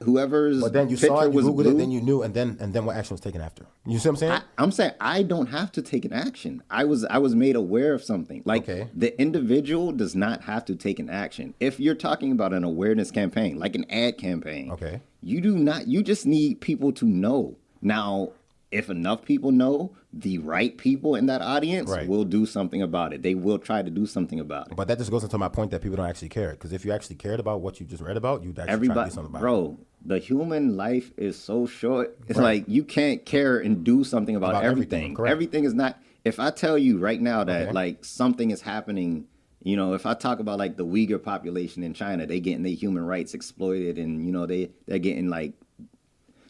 Speaker 3: whoever's
Speaker 2: But then you
Speaker 3: picture
Speaker 2: saw it, you
Speaker 3: was
Speaker 2: Googled
Speaker 3: blue,
Speaker 2: it, then you knew, and then what action was taken after? You see what I'm saying?
Speaker 3: I'm saying I don't have to take an action. I was made aware of something. Like, the individual does not have to take an action. If you're talking about an awareness campaign, like an ad campaign, you do not. You just need people to know. Now, if enough people know, the right people in that audience will do something about it. They will try to do something about it.
Speaker 2: But that just goes into my point that people don't actually care. Because if you actually cared about what you just read about, you'd actually try to do something about it.
Speaker 3: Bro, the human life is so short. It's like you can't care and do something about everything. Everything is not. If I tell you right now that like something is happening, you know, if I talk about like the Uyghur population in China, they getting their human rights exploited, and you know they're getting like,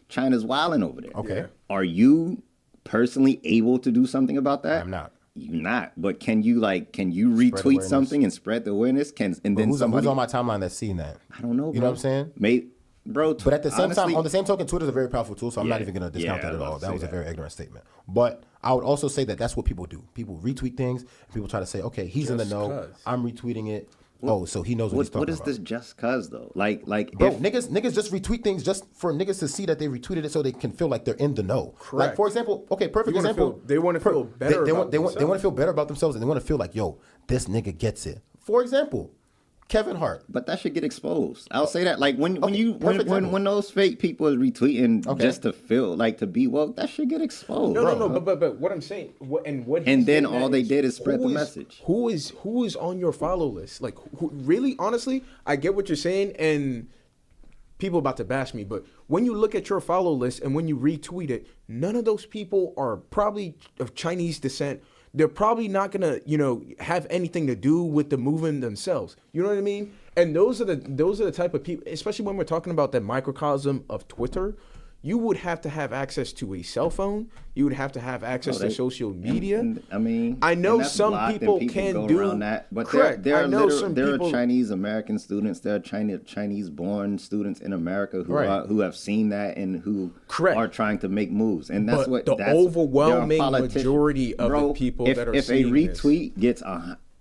Speaker 3: China's wilding over there.
Speaker 2: Okay.
Speaker 3: Are you personally able to do something about that?
Speaker 2: I'm not.
Speaker 3: You're not. But can you retweet something and spread the awareness? Who's
Speaker 2: on my timeline that's seeing that?
Speaker 3: I don't know, bro.
Speaker 2: You know what I'm saying?
Speaker 3: Bro,
Speaker 2: but at the same
Speaker 3: honestly,
Speaker 2: time, on the same token, Twitter's a very powerful tool, so I'm not even going to discount that at all. That was a very ignorant statement. But I would also say that that's what people do. People retweet things, and people try to say, okay, he's in the know, I'm retweeting it. So he knows what he's talking about.
Speaker 3: What is this just cuz though? Like
Speaker 2: bro, niggas just retweet things just for niggas to see that they retweeted it so they can feel like they're in the know.
Speaker 4: Correct.
Speaker 2: Like, for example, perfect example.
Speaker 4: They want to feel better
Speaker 2: they
Speaker 4: about themselves.
Speaker 2: They want to feel better about themselves, and they want to feel like, yo, this nigga gets it. For example, Kevin Hart.
Speaker 3: But that should get exposed. I'll say that. Like when those fake people is retweeting just to feel like to be woke, that should get exposed.
Speaker 4: No. But what I'm saying,
Speaker 3: and then all they did is spread the message.
Speaker 4: Who is on your follow list? Like, really, honestly, I get what you're saying, and people about to bash me, but when you look at your follow list and when you retweet it, none of those people are probably of Chinese descent. They're probably not gonna, have anything to do with the movement themselves. You know what I mean? And those are the type of people, especially when we're talking about that microcosm of Twitter. You would have to have access to a cell phone. You would have to have access to social media.
Speaker 3: I
Speaker 4: know some people can do
Speaker 3: around that, but
Speaker 4: correct.
Speaker 3: there are Chinese American students. There are Chinese born students in America who have seen that and who are trying to make moves. And that's
Speaker 4: the overwhelming majority of the people that are seeing
Speaker 3: this. If a retweet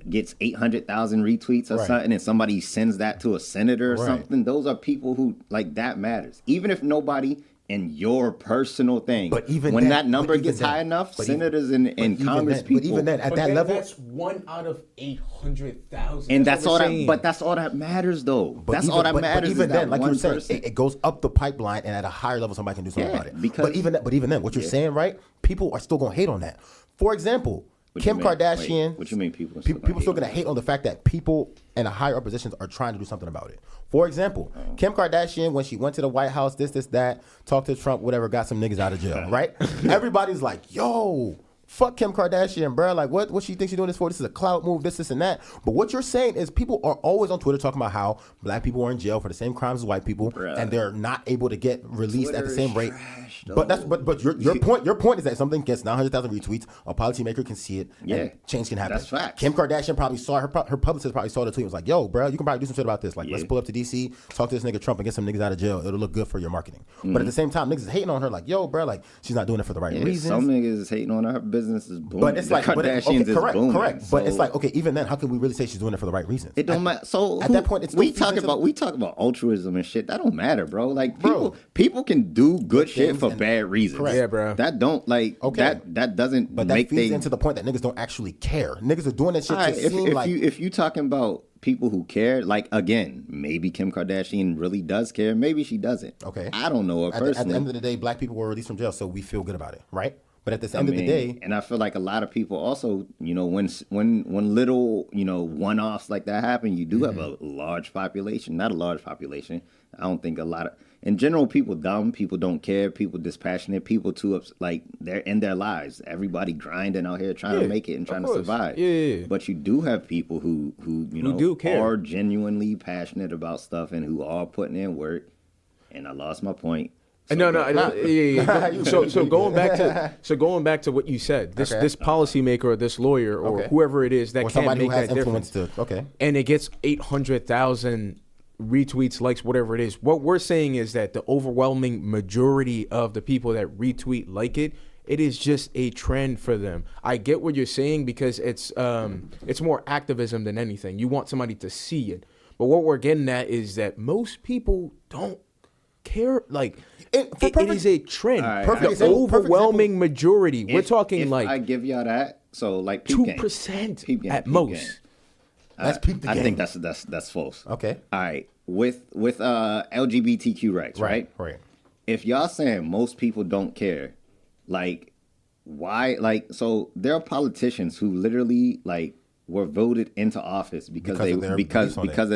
Speaker 3: gets 800,000 retweets or something, and somebody sends that to a senator or something, those are people who like that matters. Even if nobody in your personal thing, but even when that number gets high enough, senators and Congress people.
Speaker 2: But even then, at that level,
Speaker 4: that's 1 out of 800,000.
Speaker 3: And that's all that. But that's all that matters, though. That's all that matters.
Speaker 2: But even then, like you were saying, it goes up the pipeline, and at a higher level, somebody can do something about it. But even then, what you're saying, right? People are still gonna hate on that. For example, Kim Kardashian.
Speaker 3: What you mean people?
Speaker 2: People still gonna hate on the fact that people in a higher up positions are trying to do something about it. For example, Kim Kardashian, when she went to the White House, this, that, talked to Trump, whatever, got some niggas out of jail, right? Everybody's like, yo, fuck Kim Kardashian, bro. Like, what she thinks she's doing this for? This is a clout move, this, and that. But what you're saying is people are always on Twitter talking about how black people are in jail for the same crimes as white people, and they're not able to get released Twitter at the same rate. But your point is that something gets 900,000 retweets, a policymaker can see it, and change can happen.
Speaker 3: That's fact.
Speaker 2: Kim Kardashian probably saw her publicist probably saw the tweet and was like, yo, bro, you can probably do some shit about this. Like, let's pull up to DC, talk to this nigga Trump, and get some niggas out of jail. It'll look good for your marketing. But at the same time, niggas is hating on her like, yo, bro, like she's not doing it for the right reasons.
Speaker 3: Some niggas is hating on her business is booming.
Speaker 2: But it's like,
Speaker 3: Kardashians is booming.
Speaker 2: Correct. So, but it's like, okay, even then, how can we really say she's doing it for the right reasons?
Speaker 3: It don't matter. So
Speaker 2: at that point, it's
Speaker 3: we talk about altruism and shit. That don't matter, bro. Like people can do good shit for bad reasons.
Speaker 2: Correct.
Speaker 4: Yeah, bro.
Speaker 3: That don't like that doesn't.
Speaker 2: But that feeds into the point that niggas don't actually care. Niggas are doing that shit to seem like.
Speaker 3: If you talking about people who care, like again, maybe Kim Kardashian really does care. Maybe she doesn't.
Speaker 2: Okay.
Speaker 3: I don't know her personally.
Speaker 2: At the end of the day, black people were released from jail, so we feel good about it, right? But at the end of the day,
Speaker 3: and I feel like a lot of people also, when little, one-offs like that happen, you do have a large population. Not a large population. I don't think a lot of, in general, people dumb, people don't care, people dispassionate, people they're in their lives. Everybody grinding out here trying to make it and trying to survive.
Speaker 4: Yeah.
Speaker 3: But you do have people who
Speaker 4: do care,
Speaker 3: are genuinely passionate about stuff and who are putting in work. And I lost my point.
Speaker 4: So So going back to what you said, this policymaker or this lawyer or whoever it is that can't make that difference, and it gets 800,000 retweets, likes, whatever it is. What we're saying is that the overwhelming majority of the people that retweet like it is just a trend for them. I get what you're saying because it's more activism than anything. You want somebody to see it, but what we're getting at is that most people don't care. Like it is a trend.
Speaker 3: Right,
Speaker 4: the overwhelming majority. We're talking
Speaker 3: if
Speaker 4: like
Speaker 3: I give y'all that. So like
Speaker 4: 2% at most.
Speaker 2: That's peep the game.
Speaker 3: I think that's false.
Speaker 2: Okay.
Speaker 3: All right. With LGBTQ rights, right?
Speaker 2: Right.
Speaker 3: If y'all saying most people don't care, like why? Like so, there are politicians who literally like were voted into office because of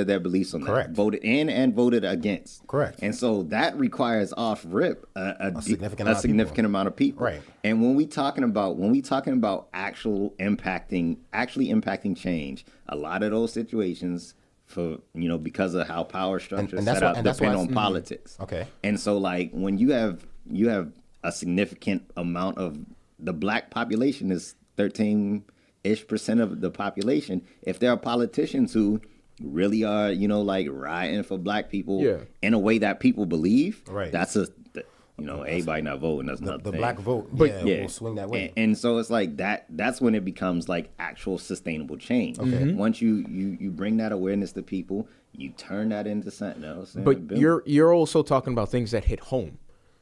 Speaker 3: their beliefs on
Speaker 2: Correct.
Speaker 3: that. Voted in and voted against.
Speaker 2: Correct.
Speaker 3: And so that requires off rip a significant amount of people.
Speaker 2: Right.
Speaker 3: And when we talking about actually impacting change, a lot of those situations because of how power structure is set up depend on politics.
Speaker 2: Okay.
Speaker 3: And so like when you have a significant amount of the black population is 13% of the population. If there are politicians who really are, rioting for black people in a way that people believe,
Speaker 2: right?
Speaker 3: That's everybody not voting. That's not
Speaker 2: the black vote. Will swing that way.
Speaker 3: And so it's like that. That's when it becomes like actual sustainable change. Okay. Once you bring that awareness to people, you turn that into something else.
Speaker 4: But you're also talking about things that hit home.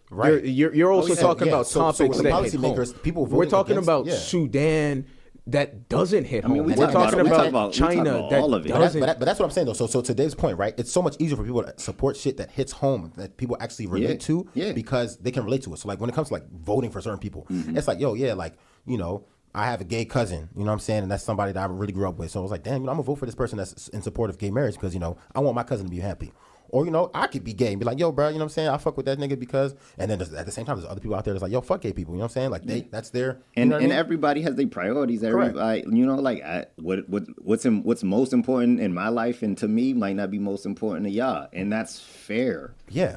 Speaker 4: Right. You're also talking about topics that hit home. We're talking about Sudan. That doesn't hit home. We're talking about China.
Speaker 2: But that's what I'm saying, though. So to Dave's point, right? It's so much easier for people to support shit that hits home, that people actually relate to, because they can relate to it. So, like, when it comes to, like, voting for certain people, it's like, I have a gay cousin, you know what I'm saying? And that's somebody that I really grew up with. So I was like, damn, I'm going to vote for this person that's in support of gay marriage because, I want my cousin to be happy. Or, I could be gay and be like, yo, bro, you know what I'm saying? I fuck with that nigga because, and then at the same time, there's other people out there that's like, yo, fuck gay people, you know what I'm saying? Like, that's their,
Speaker 3: and everybody has their priorities. Everybody, what's most important in my life and to me might not be most important to y'all. And that's fair.
Speaker 2: Yeah.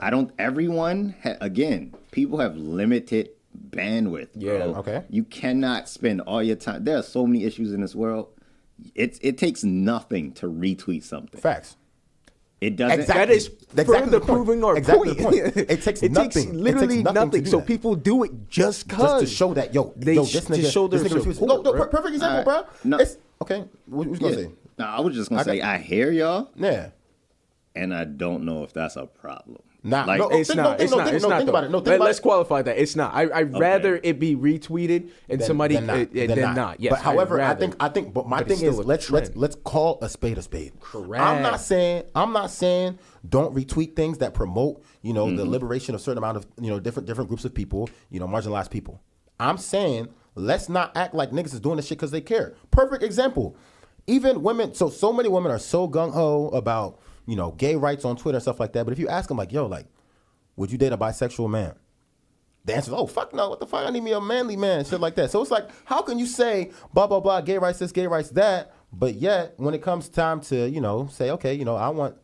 Speaker 3: People have limited bandwidth, bro.
Speaker 2: Yeah, okay.
Speaker 3: You cannot spend all your time. There are so many issues in this world. It takes nothing to retweet something.
Speaker 2: Facts.
Speaker 3: It doesn't.
Speaker 4: That is further proving our point.
Speaker 2: It takes nothing.
Speaker 4: Literally nothing. So people do it just because.
Speaker 2: Just to show that, this nigga.
Speaker 4: To show their support.
Speaker 2: No, perfect example, bro.
Speaker 3: No.
Speaker 2: Okay, what was you going to say?
Speaker 3: No, I was just going to say, I hear y'all.
Speaker 2: Yeah.
Speaker 3: And I don't know if that's a problem.
Speaker 2: Nah,
Speaker 4: like, it's not. It's not. Let's qualify that. It's not. I'd rather it be retweeted and somebody than not. Yes,
Speaker 2: but however, I think. But my thing is, let's call a spade a spade.
Speaker 4: Correct.
Speaker 2: I'm not saying don't retweet things that promote the liberation of a certain amount of different groups of people, marginalized people. I'm saying let's not act like niggas is doing this shit because they care. Perfect example. Even women, so many women are so gung-ho about, you know, gay rights on Twitter and stuff like that. But if you ask them, like, yo, like, would you date a bisexual man? The answer is, oh, fuck no, what the fuck? I need me a manly man, shit like that. So it's like, how can you say, blah, blah, blah, gay rights this, gay rights that, but yet, when it comes time to, you know, say, okay, you know, I want,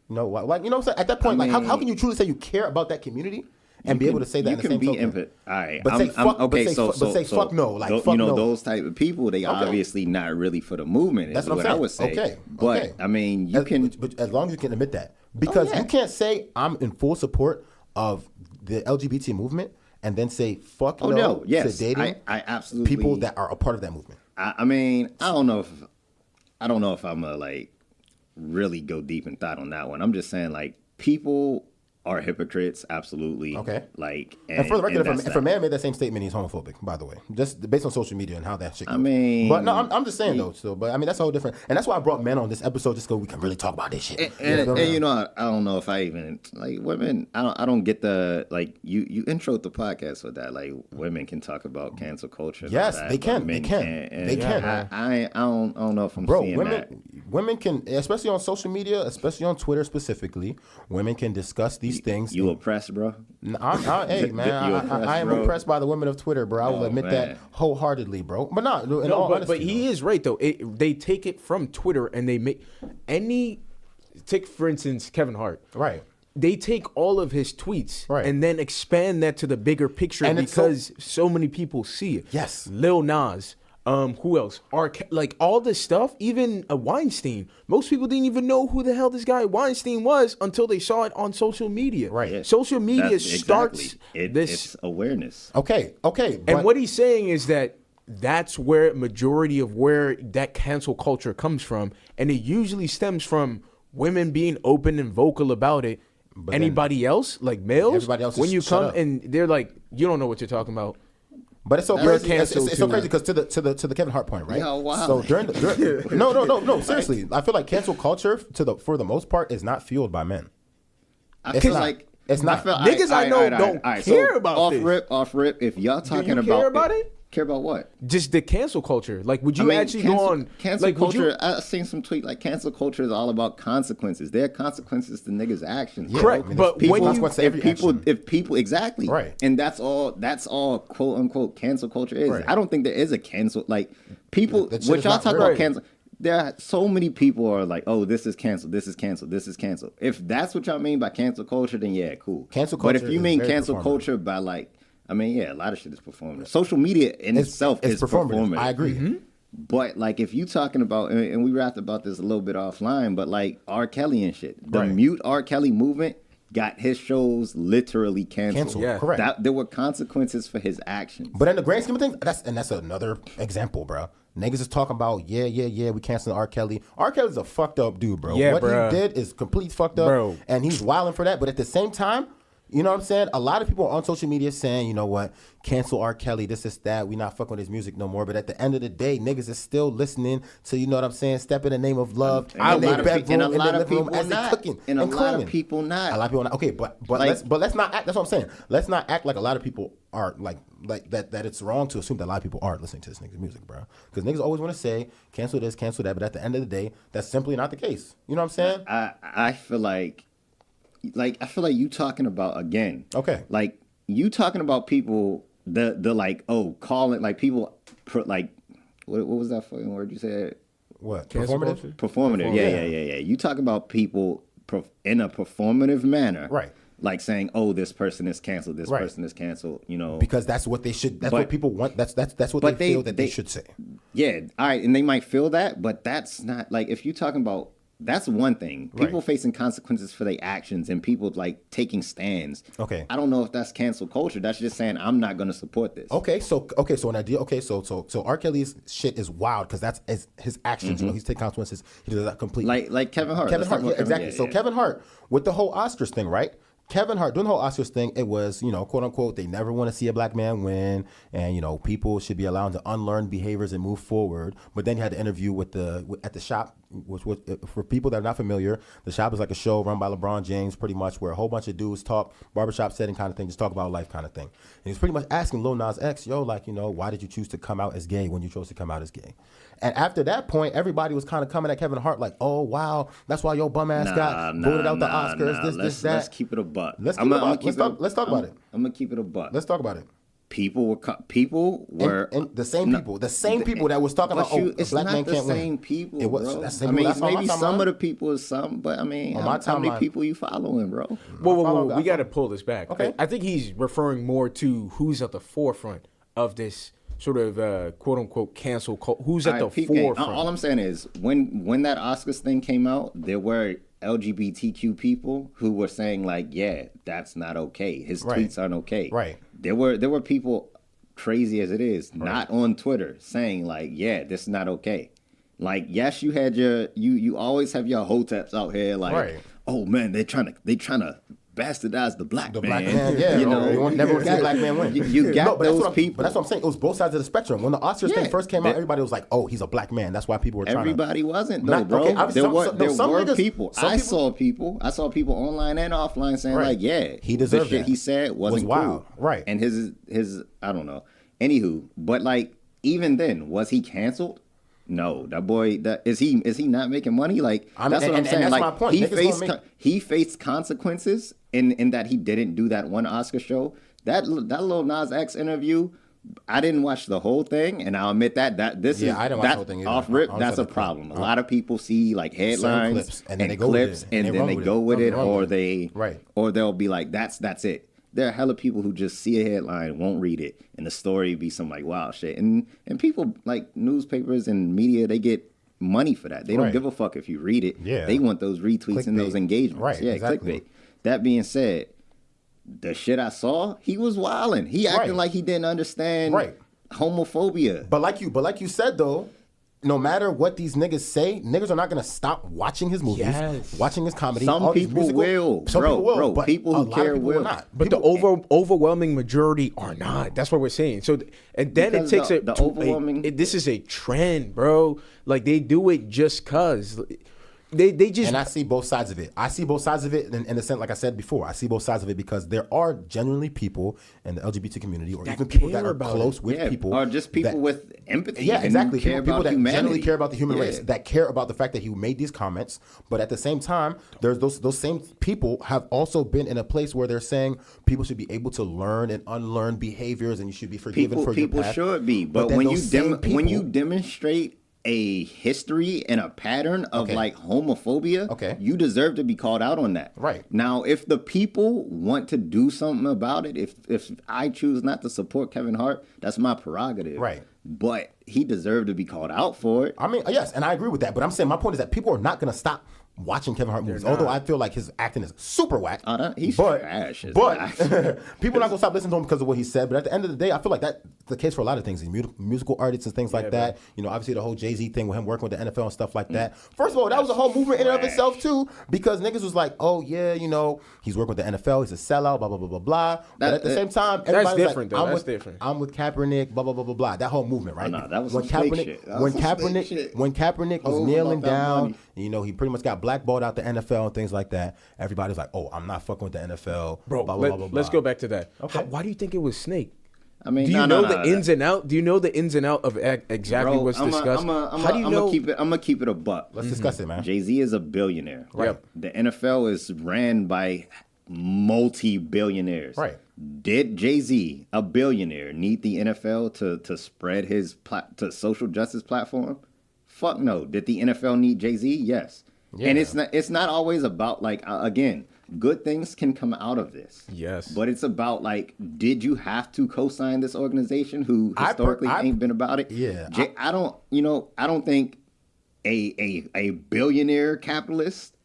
Speaker 2: you know, like, you know what I'm saying? At that point, like, how can you truly say you care about that community and be able to say that in the same token?
Speaker 3: All right.
Speaker 2: But say fuck no. Like, fuck no.
Speaker 3: You know, those type of people, they obviously not really for the movement.
Speaker 2: That's what I'm saying.
Speaker 3: I would say.
Speaker 2: Okay.
Speaker 3: But, I mean, you can.
Speaker 2: But as long as you can admit that. Because you can't say I'm in full support of the LGBT movement and then say fuck to dating
Speaker 3: I absolutely
Speaker 2: people that are a part of that movement.
Speaker 3: I mean, I don't know if I'm a like really go deep in thought on that one. I'm just saying, like, people are hypocrites, absolutely.
Speaker 2: Okay.
Speaker 3: Like,
Speaker 2: and for the record, if a man made that same statement, he's homophobic, by the way. Just based on social media and how that shit goes.
Speaker 3: I mean,
Speaker 2: but no, I'm just saying though. So, but I mean, that's a whole different. And that's why I brought men on this episode, just so we can really talk about this shit.
Speaker 3: And you know, I don't know if I even like women. I don't get the like you introed the podcast with that. Like, women can talk about cancel culture.
Speaker 2: Yes,
Speaker 3: that,
Speaker 2: they can.
Speaker 3: men
Speaker 2: They can.
Speaker 3: can't.
Speaker 2: They can.
Speaker 3: I don't know if I'm seeing that.
Speaker 2: Women can, especially on social media, especially on Twitter specifically, women can discuss these things.
Speaker 3: You oppressed, bro?
Speaker 2: Hey, man, I am impressed by the women of Twitter, bro. I will admit that wholeheartedly, bro. But
Speaker 4: but he is right, though. They take it from Twitter and they make take, for instance, Kevin Hart.
Speaker 2: Right.
Speaker 4: They take all of his tweets
Speaker 2: Right.
Speaker 4: and then expand that to the bigger picture
Speaker 2: And
Speaker 4: because so many people see it.
Speaker 2: Yes.
Speaker 4: Lil Nas. Who else? Like all this stuff, even Weinstein. Most people didn't even know who the hell this guy Weinstein was until they saw it on social media.
Speaker 2: Right. Yeah.
Speaker 4: Social media starts
Speaker 3: It's awareness.
Speaker 2: Okay.
Speaker 4: And what he's saying is that's where majority of where that cancel culture comes from, and it usually stems from women being open and vocal about it. But anybody else, like males,
Speaker 2: everybody else
Speaker 4: when you come
Speaker 2: up.
Speaker 4: and they're like, you don't know what you're talking about.
Speaker 2: But it's so crazy. It's so crazy because to the Kevin Hart point, right?
Speaker 3: Yo, wow.
Speaker 2: So during no, seriously, I feel like cancel culture for the most part is not fueled by men.
Speaker 3: I feel like
Speaker 2: it's not.
Speaker 4: Niggas I know don't care about this.
Speaker 3: Off rip. If y'all talking
Speaker 4: Do you care about it?
Speaker 3: Care about what?
Speaker 4: Just the cancel culture. Like, would you actually go on
Speaker 3: cancel
Speaker 4: like,
Speaker 3: culture? I've seen some tweet like cancel culture is all about consequences. There are consequences to niggas' actions.
Speaker 4: Correct, but
Speaker 2: if
Speaker 3: people exactly
Speaker 2: right,
Speaker 3: and that's all quote unquote cancel culture is. Right. I don't think there is a cancel like people. What y'all talk about cancel. There are so many people are like, oh, this is canceled, this is canceled, this is canceled. If that's what y'all mean by cancel culture, then yeah, cool.
Speaker 2: Cancel culture.
Speaker 3: But if you mean cancel culture by like, I mean, yeah, a lot of shit is performative. Social media in itself is performative.
Speaker 2: I agree. Mm-hmm.
Speaker 3: But like, if you talking about, and we rapped about this a little bit offline, but like R. Kelly and shit, the mute R. Kelly movement got his shows literally canceled.
Speaker 2: Yeah, correct.
Speaker 3: There were consequences for his actions.
Speaker 2: But in the grand scheme of things, that's another example, bro. Niggas is talking about, we canceling R. Kelly. R. Kelly's a fucked up dude, bro.
Speaker 4: Yeah,
Speaker 2: what he did is completely fucked up, bro. And he's wilding for that. But at the same time, you know what I'm saying? A lot of people are on social media saying, you know what, cancel R. Kelly, this, that. We not fucking with his music no more. But at the end of the day, niggas is still listening to, you know what I'm saying, Step in the Name of Love.
Speaker 3: And a lot of people not.
Speaker 2: Okay, but let's not act. That's what I'm saying. Let's not act like a lot of people are like that. It's wrong to assume that a lot of people aren't listening to this nigga's music, bro. Because niggas always want to say cancel this, cancel that. But at the end of the day, that's simply not the case. You know what I'm saying?
Speaker 3: I feel like you talking about again.
Speaker 2: Okay.
Speaker 3: Like you talking about people the like calling like people like what was that fucking word you said?
Speaker 2: What?
Speaker 3: Performative. Yeah. You talk about people in a performative manner.
Speaker 2: Right.
Speaker 3: Like saying, oh, this person is canceled. This person is canceled. You know,
Speaker 2: because that's what they should. That's what people want. That's what they feel that they should say.
Speaker 3: Yeah. All right, and they might feel that, but that's not like if you're talking about. That's one thing. People facing consequences for their actions and people like taking stands.
Speaker 2: Okay.
Speaker 3: I don't know if that's cancel culture. That's just saying I'm not going to support this.
Speaker 2: So an idea. So R. Kelly's shit is wild because that's his actions. Mm-hmm. You know, he's taking consequences. He does that completely.
Speaker 3: Like Kevin Hart.
Speaker 2: Exactly. So Kevin Hart with the whole Oscars thing, right? Kevin Hart doing the whole Oscars thing, it was, you know, quote unquote, they never want to see a black man win, and you know, people should be allowed to unlearn behaviors and move forward. But then you had the interview at the shop which for people that are not familiar, The Shop is like a show run by LeBron James, pretty much, where a whole bunch of dudes talk, barbershop setting kind of thing, just talk about life kind of thing. And he's pretty much asking Lil Nas X, yo, like, you know, why did you choose to come out as gay when you chose to come out as gay? And after that point, everybody was kind of coming at Kevin Hart like, oh, wow, that's why your bum ass got voted out the Oscars, this, that.
Speaker 3: Let's keep it a buck.
Speaker 2: Let's talk about it.
Speaker 3: I'm going to keep it a buck.
Speaker 2: Let's talk about it.
Speaker 3: People were
Speaker 2: and the same people that was talking about black man can't win.
Speaker 3: It's not the same people, bro.
Speaker 2: I mean,
Speaker 3: maybe some of the people is some, but I mean, how many people you following, bro?
Speaker 4: Whoa, we got to pull this back.
Speaker 2: Okay.
Speaker 4: I think he's referring more to who's at the forefront of this sort of quote unquote cancel culture. Who's at the forefront?
Speaker 3: All I'm saying is when that Oscars thing came out, there were LGBTQ people who were saying like, yeah, that's not okay. His tweets aren't okay.
Speaker 2: Right.
Speaker 3: There were people, crazy as it is, not on Twitter saying like, yeah, this is not okay. Like, yes, you had you always have your hoteps out here like, oh man, they trying to bastardize the black man.
Speaker 2: Black man, yeah.
Speaker 3: You know,
Speaker 2: you never want to see a black man win.
Speaker 3: You got those people.
Speaker 2: But that's what I'm saying. It was both sides of the spectrum. When the Oscars thing first came out, everybody was like, "Oh, he's a black man." That's why people were trying.
Speaker 3: Everybody wasn't though, bro.
Speaker 2: Okay,
Speaker 3: there were
Speaker 2: niggas,
Speaker 3: people. I saw people online and offline saying like, "Yeah,
Speaker 2: he deserved
Speaker 3: the shit
Speaker 2: that.
Speaker 3: He said wasn't
Speaker 2: wild,
Speaker 3: cool."
Speaker 2: right?
Speaker 3: And his I don't know. Anywho, but like even then, was he canceled? No, that boy. Is he not making money? Like that's what I'm saying.
Speaker 2: That's
Speaker 3: like
Speaker 2: my point.
Speaker 3: He faced consequences in that he didn't do that one Oscar show. That Lil Nas X interview, I didn't watch the whole thing, and I'll admit that I didn't watch the whole thing either. Off rip, that's a problem. A lot of people see like headlines
Speaker 2: clips, and then they
Speaker 3: go with it, or they'll be like, that's it. There are hella people who just see a headline, won't read it, and the story be some like wild shit. And people like newspapers and media, they get money for that. They don't give a fuck if you read it.
Speaker 2: Yeah.
Speaker 3: They want those retweets and those engagements.
Speaker 2: Right,
Speaker 3: yeah,
Speaker 2: exactly.
Speaker 3: clickbait. That being said, the shit I saw, he was wilding. He acting like he didn't understand homophobia.
Speaker 2: But like you said though, no matter what these niggas say, niggas are not gonna stop watching his movies, watching his comedy.
Speaker 3: Some people will, bro.
Speaker 2: But
Speaker 3: people who care will
Speaker 2: not.
Speaker 4: But the overwhelming majority are not. That's what we're saying. So, and then
Speaker 3: Because
Speaker 4: it takes
Speaker 3: the overwhelming.
Speaker 4: this is a trend, bro. Like they do it just cause. They just
Speaker 2: And I see both sides of it. I see both sides of it in the sense, like I said before, I see both sides of it because there are genuinely people in the LGBT community or even people that are close with people.
Speaker 3: Or just people with empathy.
Speaker 2: Yeah, exactly. People that
Speaker 3: humanity.
Speaker 2: generally care about the human race, that care about the fact that he made these comments. But at the same time, there's those same people have also been in a place where they're saying people should be able to learn and unlearn behaviors and you should be forgiven for your past.
Speaker 3: People should be. But when you demonstrate a history and a pattern of like homophobia, you deserve to be called out on that.
Speaker 2: Right.
Speaker 3: Now, if the people want to do something about it, if I choose not to support Kevin Hart, that's my prerogative.
Speaker 2: Right.
Speaker 3: But he deserved to be called out for it.
Speaker 2: I mean, yes, and I agree with that. But I'm saying my point is that people are not going to stop watching Kevin Hart movies. Although I feel like his acting is super whack.
Speaker 3: He's trash.
Speaker 2: But people are not going to stop listening to him because of what he said. But at the end of the day, I feel like that's the case for a lot of things. Musical artists and things like that. You know, obviously the whole Jay-Z thing with him working with the NFL and stuff like that. First of all, that was a whole movement in and of itself too, because niggas was like, oh yeah, you know, he's working with the NFL, he's a sellout, blah, blah, blah, blah, blah. But at the same time, everybody's
Speaker 4: different,
Speaker 2: like,
Speaker 4: though. That's different.
Speaker 2: I'm with Kaepernick, blah, blah, blah, blah, blah. That whole movement, right?
Speaker 3: No, that was
Speaker 2: when
Speaker 3: some fake
Speaker 2: Kaepernick,
Speaker 3: shit.
Speaker 2: when Kaepernick was kneeling down,
Speaker 3: money.
Speaker 2: you know, he pretty much got blackballed out the NFL and things like that. Everybody's like, oh, I'm not fucking with the NFL.
Speaker 4: Bro,
Speaker 2: blah, blah, blah, blah,
Speaker 4: let's
Speaker 2: blah.
Speaker 4: go back to that.
Speaker 2: Okay.
Speaker 4: Why do you think it was Snake?
Speaker 3: I mean,
Speaker 4: do you know the ins and out? Do you know the ins and out of exactly what's discussed? How do you know?
Speaker 3: I'm gonna keep it a buck.
Speaker 2: Let's discuss it, man.
Speaker 3: Jay-Z is a billionaire.
Speaker 2: Right.
Speaker 4: Yep.
Speaker 3: The NFL is ran by multi-billionaires.
Speaker 2: Right.
Speaker 3: Did Jay-Z, a billionaire, need the NFL to spread his to social justice platform? Fuck no. Did the NFL need Jay-Z? Yes. Yeah. And it's not always about like again, good things can come out of this.
Speaker 4: Yes.
Speaker 3: But it's about like, did you have to co-sign this organization who historically ain't been about it?
Speaker 2: Yeah.
Speaker 3: I don't think a billionaire capitalist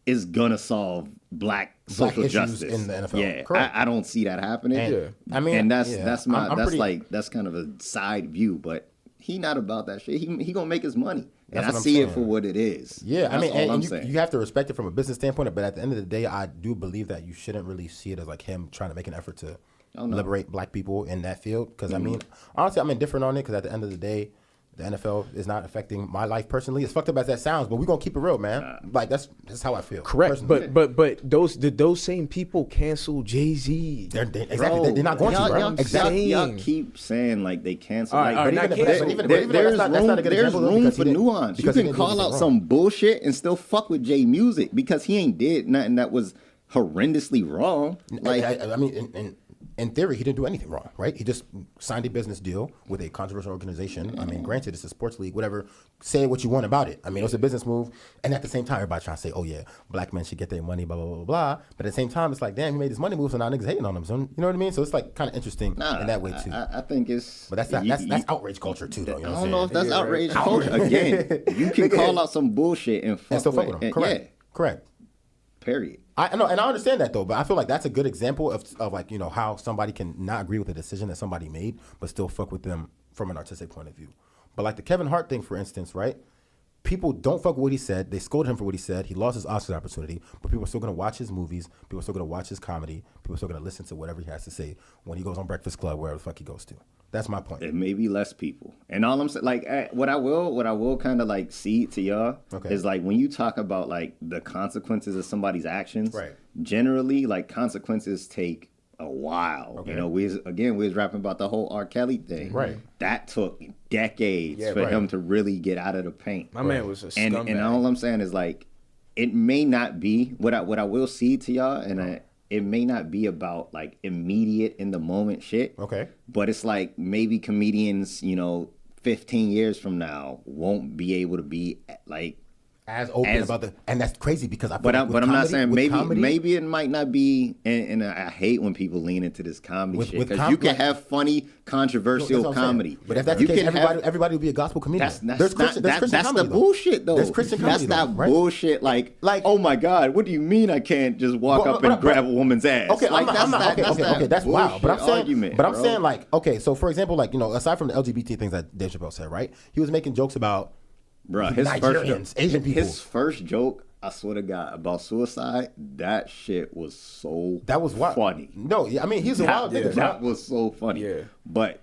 Speaker 3: is gonna solve black social
Speaker 2: issues
Speaker 3: justice
Speaker 2: in the NFL.
Speaker 3: Yeah,
Speaker 2: Correct.
Speaker 3: I don't see that happening.
Speaker 2: And, I mean,
Speaker 3: and that's
Speaker 2: I'm
Speaker 3: that's kind of a side view, but he not about that shit. He gonna make his money, and I
Speaker 2: what I'm
Speaker 3: see it
Speaker 2: saying.
Speaker 3: for what it is.
Speaker 2: Yeah,
Speaker 3: that's
Speaker 2: I mean,
Speaker 3: all I'm
Speaker 2: and
Speaker 3: saying.
Speaker 2: you have to respect it from a business standpoint, but at the end of the day, I do believe that you shouldn't really see it as like him trying to make an effort to liberate black people in that field. Because I mean, honestly, I'm indifferent on it. Because at the end of the day, The NFL is not affecting my life personally. As fucked up as that sounds, but we're gonna keep it real, man. Like that's how I feel.
Speaker 4: Correct,
Speaker 2: personally.
Speaker 4: but those same people cancel Jay-Z.
Speaker 2: They're not going to, bro. Exactly.
Speaker 3: Y'all keep saying like they cancel.
Speaker 4: All right, not cancel.
Speaker 3: There's room for nuance. You can call out some bullshit and still fuck with Jay music because he ain't did nothing that was horrendously wrong. Like
Speaker 2: I mean, in theory, he didn't do anything wrong, right? He just signed a business deal with a controversial organization. I mean, granted, it's a sports league, whatever. Say what you want about it. I mean, it was a business move. And at the same time, everybody trying to say, oh, yeah, black men should get their money, blah, blah, blah, blah. But at the same time, it's like, damn, he made this money move, so now niggas hating on him. So, you know what I mean? So it's like kind of interesting in that way, too.
Speaker 3: I think it's...
Speaker 2: But that's outrage culture, too, though. You know what I'm saying?
Speaker 3: I don't know if that's outrage culture. Again, you can call out some bullshit and
Speaker 2: still fuck with him. Correct. Correct.
Speaker 3: Period.
Speaker 2: I know, and I understand that though, but I feel like that's a good example of like, you know, how somebody can not agree with the decision that somebody made, but still fuck with them from an artistic point of view. But like the Kevin Hart thing, for instance, right? People don't fuck with what he said. They scolded him for what he said. He lost his Oscar opportunity, but people are still gonna watch his movies. People are still gonna watch his comedy. People are still gonna listen to whatever he has to say when he goes on Breakfast Club, wherever the fuck he goes to. That's my point.
Speaker 3: It may be less people, and all I'm saying, like, what I will kind of like see to y'all is like when you talk about like the consequences of somebody's actions. Right. Generally, like consequences take a while. Okay. You know, we was rapping about the whole R. Kelly thing. Right. That took decades for him to really get out of the paint.
Speaker 4: My man was a scumbag.
Speaker 3: And all I'm saying is like, it may not be what I will see to y'all, and it may not be about like immediate in the moment shit. Okay. But it's like maybe comedians, you know, 15 years from now won't be able to be like
Speaker 2: as open about the, and that's crazy because I feel
Speaker 3: but I'm not saying maybe it might not be, and I hate when people lean into this comedy shit because you can have funny controversial comedy,
Speaker 2: but if that's the case, everybody will be a gospel comedian.
Speaker 3: That's the bullshit though.
Speaker 2: There's Christian comedy.
Speaker 3: That's not bullshit. Like oh my God, what do you mean I can't just walk up and grab a woman's ass?
Speaker 2: Okay,
Speaker 3: like
Speaker 2: okay, that's wild. But I'm saying like okay, so for example, like you know, aside from the LGBT things that Dave Chappelle said, right? He was making jokes about.
Speaker 3: Bruh,
Speaker 2: Asian people.
Speaker 3: His first joke, I swear to God, about suicide, that shit was so funny.
Speaker 2: No, I mean, he's a wild nigga.
Speaker 3: That was so funny. Yeah. But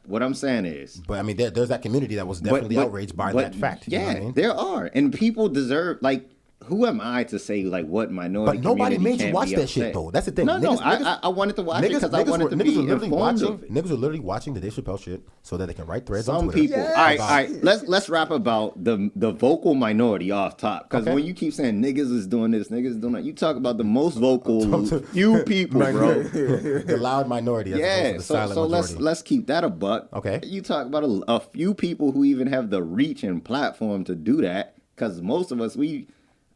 Speaker 3: what I'm saying is...
Speaker 2: But I mean, there's that community that was definitely outraged by that fact.
Speaker 3: Yeah,
Speaker 2: you know what I mean?
Speaker 3: there are. And people deserve, like... Who am I to say like what minority?
Speaker 2: But nobody made you watch that shit though. That's the thing.
Speaker 3: I wanted to watch it because I wanted to be informed of it.
Speaker 2: Niggas were literally watching the Dave Chappelle shit so that they can write threads on Twitter.
Speaker 3: Some people. All right. Let's rap about the vocal minority off top because when you keep saying niggas is doing this, niggas is doing that, you talk about the most vocal few people, bro.
Speaker 2: The loud minority.
Speaker 3: Yeah. So let's keep that a buck.
Speaker 2: Okay.
Speaker 3: You talk about a few people who even have the reach and platform to do that because most of us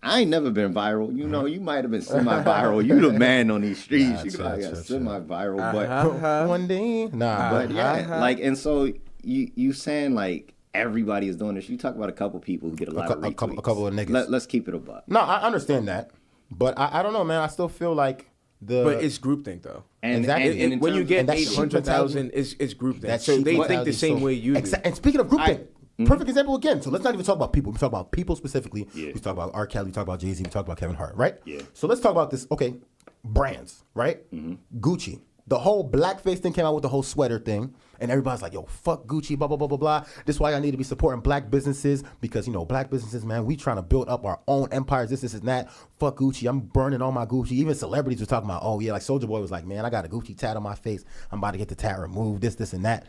Speaker 3: I ain't never been viral. You know, you might have been semi-viral. You the man on these streets. You got semi-viral, but
Speaker 2: one day,
Speaker 3: But like, and so you saying like everybody is doing this. You talk about a couple people who get a lot of retweets.
Speaker 2: A couple of niggas.
Speaker 3: Let's keep it a buck.
Speaker 2: No, I understand that, but I don't know, man. I still feel like
Speaker 4: but it's groupthink though.
Speaker 2: And
Speaker 4: when you get 800,000, it's groupthink. So they think the same way you do.
Speaker 2: And speaking of groupthink. Perfect example again. So let's not even talk about people. We talk about people specifically. Yeah. We talk about R. Kelly. We talk about Jay-Z. We talk about Kevin Hart, right?
Speaker 3: Yeah.
Speaker 2: So let's talk about this. Okay, brands, right? Mm-hmm. Gucci. The whole blackface thing came out with the whole sweater thing, and everybody's like, "Yo, fuck Gucci, blah blah blah blah blah." This is why I need to be supporting black businesses because you know black businesses, man, we trying to build up our own empires. This and that. Fuck Gucci. I'm burning all my Gucci. Even celebrities were talking about, oh yeah, like Soulja Boy was like, man, I got a Gucci tat on my face. I'm about to get the tat removed. This and that.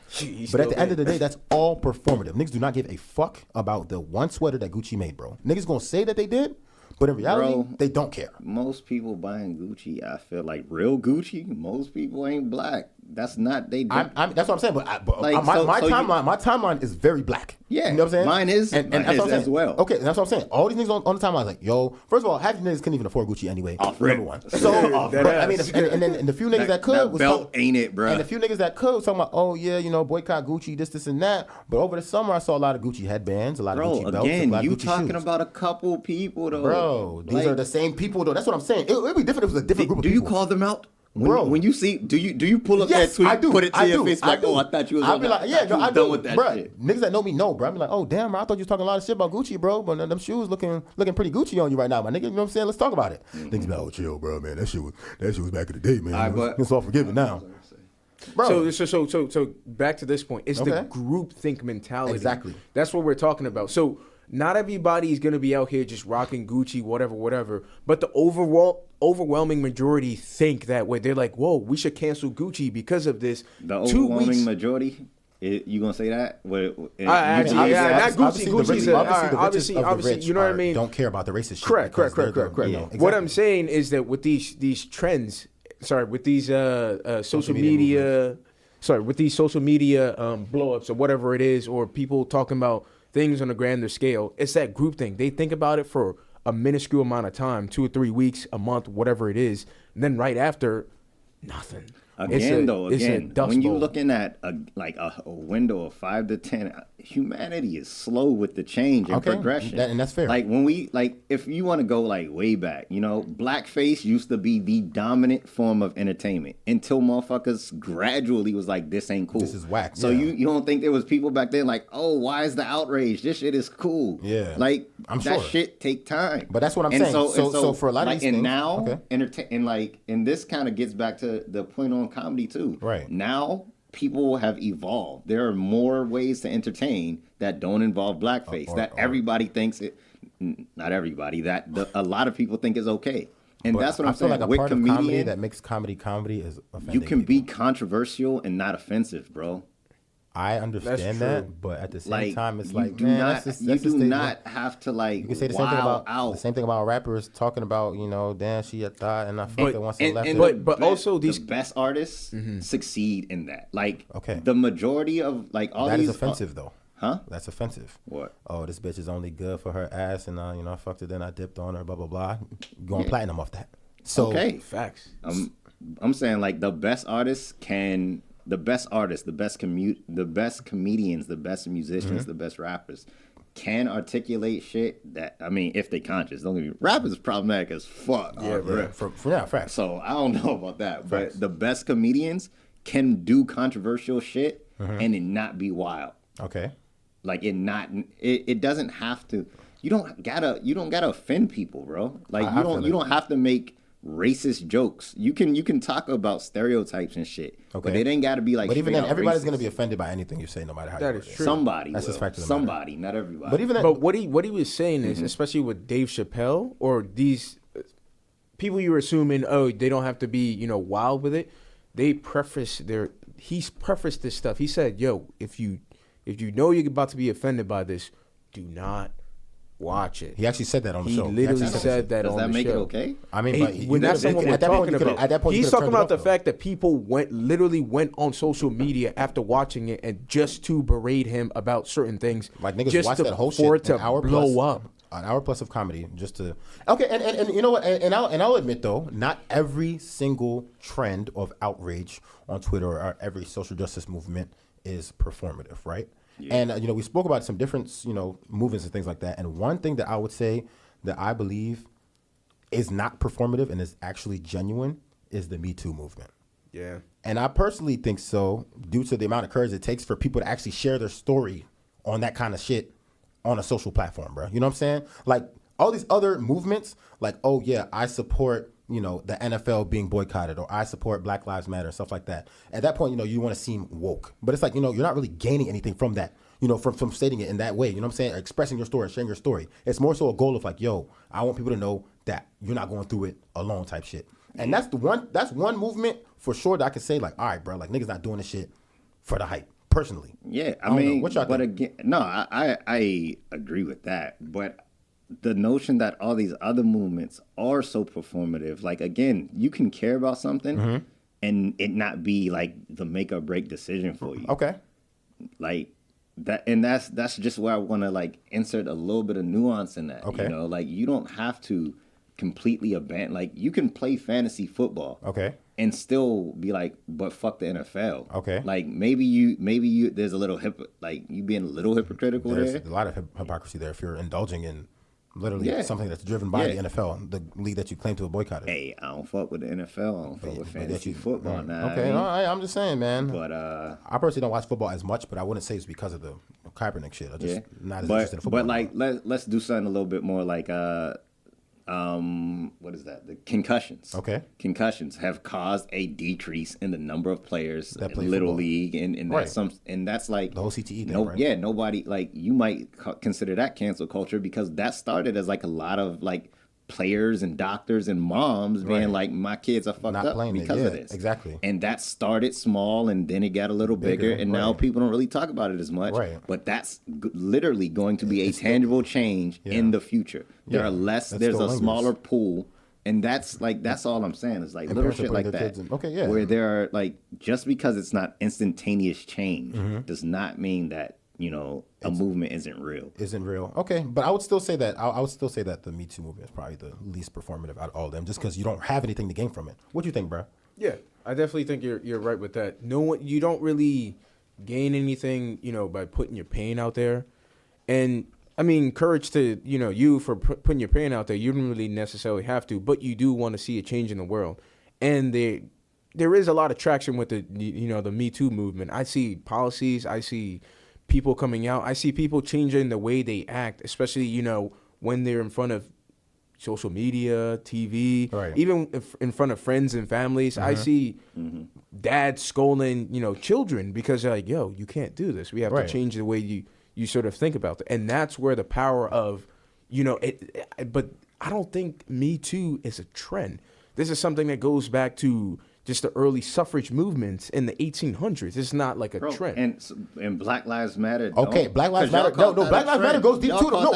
Speaker 2: But at the end of the day, that's all performative. Niggas do not give a fuck about the one sweater that Gucci made, bro. Niggas gonna say that they did. But in reality, they don't care.
Speaker 3: Most people buying Gucci, I feel like real Gucci. Most people ain't black. That's not they.
Speaker 2: That's what I'm saying. But like, my timeline is very black.
Speaker 3: Yeah,
Speaker 2: you know what I'm saying.
Speaker 3: Mine is, and that's what I'm saying
Speaker 2: as well. Okay, that's what I'm saying. All these niggas on the timeline is like, yo. First of all, half the niggas couldn't even afford Gucci anyway. Number one. So I mean, and the few niggas that could
Speaker 3: was belt ain't it, bro?
Speaker 2: And the few niggas that could was talking about, oh yeah, you know, boycott Gucci, this and that. But over the summer, I saw a lot of Gucci headbands, a lot of Gucci belts, a lot of Gucci shoes.
Speaker 3: Talking about a couple people though,
Speaker 2: bro. These are the same people though. That's what I'm saying. It'd be different if it was a different group of people.
Speaker 3: Do you call them out? When you see, do you pull up that tweet, put it to your face, like, oh, I thought you was
Speaker 2: I'll be like, yeah, I do.
Speaker 3: Done with that shit.
Speaker 2: Niggas that know me know, bro. I be like, oh, damn, bro, I thought you was talking a lot of shit about Gucci, bro, but them shoes looking pretty Gucci on you right now, my nigga. You know what I'm saying? Let's talk about it. Niggas be like, oh, chill, bro, man. That shit was back in the day, man. It's all forgiven now. Bro.
Speaker 4: So back to this point. It's the
Speaker 2: Okay.
Speaker 4: group think mentality.
Speaker 2: Exactly.
Speaker 4: That's what we're talking about. So not everybody is going to be out here just rocking Gucci, whatever. But the overwhelming majority think that way. They're like, whoa, we should cancel Gucci because of this.
Speaker 3: The overwhelming majority. You gonna say that?
Speaker 4: Not Gucci. Gucci's obviously, you know what I mean.
Speaker 2: Don't care about the racist shit.
Speaker 4: Correct.
Speaker 2: Yeah, exactly.
Speaker 4: What I'm saying is that with these trends, with these social media blow ups or whatever it is, or people talking about things on a grander scale, it's that group thing. They think about it for a minuscule amount of time, 2 or 3 weeks, a month, whatever it is, and then right after, nothing.
Speaker 3: Again, when you're
Speaker 4: bowl.
Speaker 3: looking at a window of 5 to 10, humanity is slow with the change and progression.
Speaker 2: And that's fair.
Speaker 3: Like if you want to go like way back, blackface used to be the dominant form of entertainment until motherfuckers gradually was like, this ain't cool.
Speaker 2: This is whack.
Speaker 3: So
Speaker 2: yeah.
Speaker 3: you don't think there was people back then like, oh, why is the outrage? This shit is cool.
Speaker 2: Yeah.
Speaker 3: Like
Speaker 2: I'm
Speaker 3: that
Speaker 2: sure.
Speaker 3: shit take time.
Speaker 2: But that's what I'm
Speaker 3: And
Speaker 2: saying. So for a lot of these
Speaker 3: and
Speaker 2: things,
Speaker 3: now and this kind of gets back to the point on comedy too.
Speaker 2: Right.
Speaker 3: Now people have evolved. There are more ways to entertain that don't involve blackface everybody thinks it. Not everybody. A lot of people think is okay. And
Speaker 2: but
Speaker 3: that's what I'm
Speaker 2: I feel
Speaker 3: saying.
Speaker 2: like a
Speaker 3: With
Speaker 2: part
Speaker 3: comedian,
Speaker 2: of comedy that makes comedy is offending.
Speaker 3: you can
Speaker 2: people.
Speaker 3: be controversial and not offensive, bro.
Speaker 2: I understand
Speaker 4: true.
Speaker 2: that, but at the same time, it's like,
Speaker 3: do
Speaker 2: man,
Speaker 3: not,
Speaker 2: that's
Speaker 3: you
Speaker 2: just
Speaker 3: do not have to like.
Speaker 2: You can say the same thing
Speaker 3: wild
Speaker 2: about
Speaker 3: out.
Speaker 2: the same thing about rappers talking about, damn, she a thought and I fucked it once I left.
Speaker 4: But also
Speaker 3: the
Speaker 4: these
Speaker 3: best artists succeed in that. Like,
Speaker 2: Okay.
Speaker 3: the majority of like all
Speaker 2: that
Speaker 3: these
Speaker 2: is offensive though.
Speaker 3: Huh?
Speaker 2: That's offensive.
Speaker 3: What?
Speaker 2: Oh, this bitch is only good for her ass, and I fucked her, then I dipped on her, blah blah blah. Going platinum off that. So
Speaker 3: Okay.
Speaker 4: facts.
Speaker 3: I'm saying like the best artists, the best comedians, the best musicians, the best rappers can articulate shit that, I mean, if they conscious. Don't get me. Rappers is problematic as fuck.
Speaker 2: yeah, for now, facts.
Speaker 3: So I don't know about that,
Speaker 2: Facts.
Speaker 3: but the best comedians can do controversial shit and it not be wild.
Speaker 2: Okay.
Speaker 3: Like it doesn't have to. You don't gotta offend people, bro. Like you don't have to make racist jokes. You can talk about stereotypes and shit, but it ain't gotta be like.
Speaker 2: But even then,
Speaker 3: straight out
Speaker 2: everybody's
Speaker 3: racist.
Speaker 2: gonna be offended by anything you say, no matter how.
Speaker 4: That
Speaker 2: you
Speaker 4: is
Speaker 2: word it.
Speaker 4: true.
Speaker 3: Somebody.
Speaker 2: That's
Speaker 3: will.
Speaker 2: just fact of the matter.
Speaker 3: Somebody, not everybody.
Speaker 2: But even then,
Speaker 4: But what he was saying is, especially with Dave Chappelle or these people, you're assuming, they don't have to be, wild with it. He's prefaced this stuff. He said, yo, if you know you're about to be offended by this, do not watch it.
Speaker 2: he actually said that on the
Speaker 4: He
Speaker 2: show.
Speaker 4: literally said that
Speaker 3: Does
Speaker 4: on
Speaker 3: that
Speaker 4: the
Speaker 3: make
Speaker 4: show.
Speaker 3: it okay?
Speaker 2: I mean,
Speaker 4: Hey,
Speaker 2: but
Speaker 4: when that's someone we're talking about.
Speaker 2: At that point,
Speaker 4: He's talking about the
Speaker 2: fact.
Speaker 4: fact that people literally went on social media after watching it and just to berate him about certain things,
Speaker 2: Like niggas
Speaker 4: just
Speaker 2: watch
Speaker 4: to,
Speaker 2: that whole
Speaker 4: for
Speaker 2: shit
Speaker 4: it to blow up.
Speaker 2: An hour plus of comedy just to and you know what, and I'll admit though, not every single trend of outrage on Twitter or every social justice movement is performative, right? Yeah. And we spoke about some different movements and things like that. And one thing that I would say that I believe is not performative and is actually genuine is the Me Too movement.
Speaker 4: Yeah.
Speaker 2: And I personally think so, due to the amount of courage it takes for people to actually share their story on that kind of shit on a social platform, bro. You know what I'm saying? Like all these other movements, like, oh yeah, I support, the NFL being boycotted, or I support Black Lives Matter, stuff like that. At that point, you want to seem woke. But it's like, you're not really gaining anything from that, from stating it in that way. You know what I'm saying? Expressing your story, sharing your story. It's more so a goal of like, yo, I want people to know that you're not going through it alone type shit. And that's one movement for sure that I could say like, all right, bro, like niggas not doing this shit for the hype. Personally,
Speaker 3: Yeah, I
Speaker 2: don't know.
Speaker 3: mean,
Speaker 2: What y'all
Speaker 3: but
Speaker 2: think?
Speaker 3: again, no, I agree with that. But the notion that all these other movements are so performative, like again, you can care about something and it not be like the make or break decision for you.
Speaker 2: Okay.
Speaker 3: Like that, and that's just where I want to like insert a little bit of nuance in that.
Speaker 2: Okay.
Speaker 3: Like you don't have to completely abandon. Like you can play fantasy football.
Speaker 2: Okay.
Speaker 3: And still be like, but fuck the NFL.
Speaker 2: Okay.
Speaker 3: Like maybe you there's a little you being a little hypocritical
Speaker 2: There's
Speaker 3: there.
Speaker 2: a lot of hypocrisy there if you're indulging in literally something that's driven by the NFL, the league that you claim to have boycotted.
Speaker 3: Hey, I don't fuck with the NFL. I don't fuck with fantasy football now.
Speaker 2: Okay, I'm just saying, man.
Speaker 3: But
Speaker 2: I personally don't watch football as much, but I wouldn't say it's because of the Kaepernick shit. I'm just not as interested in football.
Speaker 3: But like let's do something a little bit more like what is that? The concussions.
Speaker 2: Okay.
Speaker 3: Concussions have caused a decrease in the number of players
Speaker 2: That play
Speaker 3: in Little
Speaker 2: football.
Speaker 3: League, and
Speaker 2: Right.
Speaker 3: that's like
Speaker 2: The whole CTE thing, right?
Speaker 3: Yeah, nobody, like, you might consider that cancel culture, because that started as like a lot of like players and doctors and moms being
Speaker 2: Right.
Speaker 3: like, my kids are fucked
Speaker 2: Not
Speaker 3: up
Speaker 2: playing it.
Speaker 3: because
Speaker 2: Yeah,
Speaker 3: of this.
Speaker 2: exactly.
Speaker 3: And that started small, and then it got a little bigger, and now
Speaker 2: right.
Speaker 3: people don't really talk about it as much.
Speaker 2: Right.
Speaker 3: But that's literally going to be a tangible change in the future. There
Speaker 2: Yeah,
Speaker 3: are less.
Speaker 2: that
Speaker 3: There's
Speaker 2: still
Speaker 3: a
Speaker 2: lingers.
Speaker 3: smaller pool. And that's all I'm saying is like
Speaker 2: And
Speaker 3: little
Speaker 2: parents are
Speaker 3: shit
Speaker 2: putting
Speaker 3: like
Speaker 2: their
Speaker 3: that.
Speaker 2: kids in- okay, yeah.
Speaker 3: Where there are like, just because it's not instantaneous change
Speaker 2: Mm-hmm.
Speaker 3: does not mean that, a movement isn't real.
Speaker 2: Isn't real. Okay, but I would still say that I would still say that the Me Too movement is probably the least performative out of all of them, just because you don't have anything to gain from it. What do you think, bro?
Speaker 4: Yeah, I definitely think you're right with that. No one, you don't really gain anything, by putting your pain out there. And I mean, courage to you for putting your pain out there. You don't really necessarily have to, but you do want to see a change in the world. And there is a lot of traction with the Me Too movement. I see policies. I see people coming out. I see people changing the way they act, especially when they're in front of social media, TV,
Speaker 2: Right.
Speaker 4: even in front of friends and families. I see dads scolding, children because they're like, yo, you can't do this. We have
Speaker 2: Right.
Speaker 4: to change the way you sort of think about it. And that's where the power of, but I don't think Me Too is a trend. This is something that goes back to just the early suffrage movements in the 1800s. It's not like a trend.
Speaker 3: And Black Lives Matter.
Speaker 2: Okay, Black Lives Matter. No, Black Lives Matter goes deep too. No,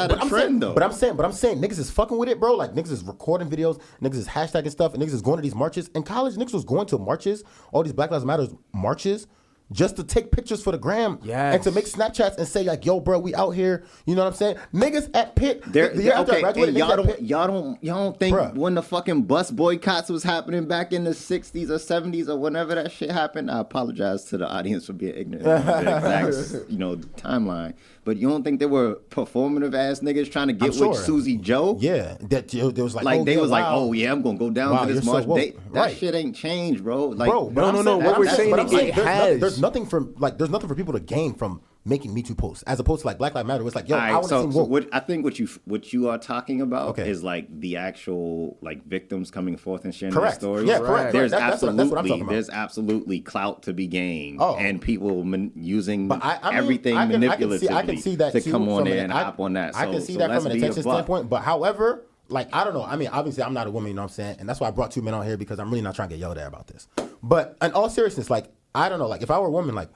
Speaker 2: but I'm saying niggas is fucking with it, bro. Like niggas is recording videos, niggas is hashtagging stuff, and niggas is going to these marches. In college, niggas was going to marches, all these Black Lives Matter marches, just to take pictures for the gram and to make Snapchats and say like, yo, bro, we out here. You know what I'm saying? Niggas at Pitt.
Speaker 3: Y'all don't think
Speaker 2: Bruh.
Speaker 3: when the fucking bus boycotts was happening back in the 60s or 70s or whenever that shit happened? I apologize to the audience for being ignorant of the exact, timeline. But you don't think there were performative ass niggas trying to get
Speaker 2: I'm
Speaker 3: with
Speaker 2: sure.
Speaker 3: Susie Joe?
Speaker 2: Yeah, that there was like,
Speaker 3: Like,
Speaker 2: oh,
Speaker 3: they
Speaker 2: yeah,
Speaker 3: was like,
Speaker 2: wow.
Speaker 3: oh yeah, I'm gonna go down
Speaker 2: Wow,
Speaker 3: to this
Speaker 2: you're so
Speaker 3: march.
Speaker 2: woke.
Speaker 3: That
Speaker 2: Right.
Speaker 3: shit ain't changed, bro. Like,
Speaker 2: Bro, but I'm saying-
Speaker 4: What we're
Speaker 2: that's-
Speaker 4: saying
Speaker 2: but I'm
Speaker 4: is
Speaker 2: saying
Speaker 4: it has.
Speaker 2: there's nothing for people to gain from making Me Too posts, as opposed to like Black Lives Matter. It's like, yo, I
Speaker 3: Alright,
Speaker 2: want to seem woke.
Speaker 3: what I think what you are talking about
Speaker 2: Okay.
Speaker 3: is like the actual like victims coming forth and sharing
Speaker 2: Correct.
Speaker 3: their stories.
Speaker 2: Yeah, correct.
Speaker 3: There's
Speaker 2: That's what I'm talking about.
Speaker 3: There's absolutely clout to be gained,
Speaker 2: Oh.
Speaker 3: and people using
Speaker 2: But I mean,
Speaker 3: everything
Speaker 2: I can
Speaker 3: manipulatively
Speaker 2: see that
Speaker 3: to
Speaker 2: too
Speaker 3: come on
Speaker 2: from
Speaker 3: there
Speaker 2: an-
Speaker 3: and hop on that.
Speaker 2: I can see that from an attention standpoint. But however, like, I don't know. I mean, obviously, I'm not a woman, you know what I'm saying? And that's why I brought two men on here, because I'm really not trying to get yelled at about this. But in all seriousness, like, I don't know. Like, if I were a woman, like,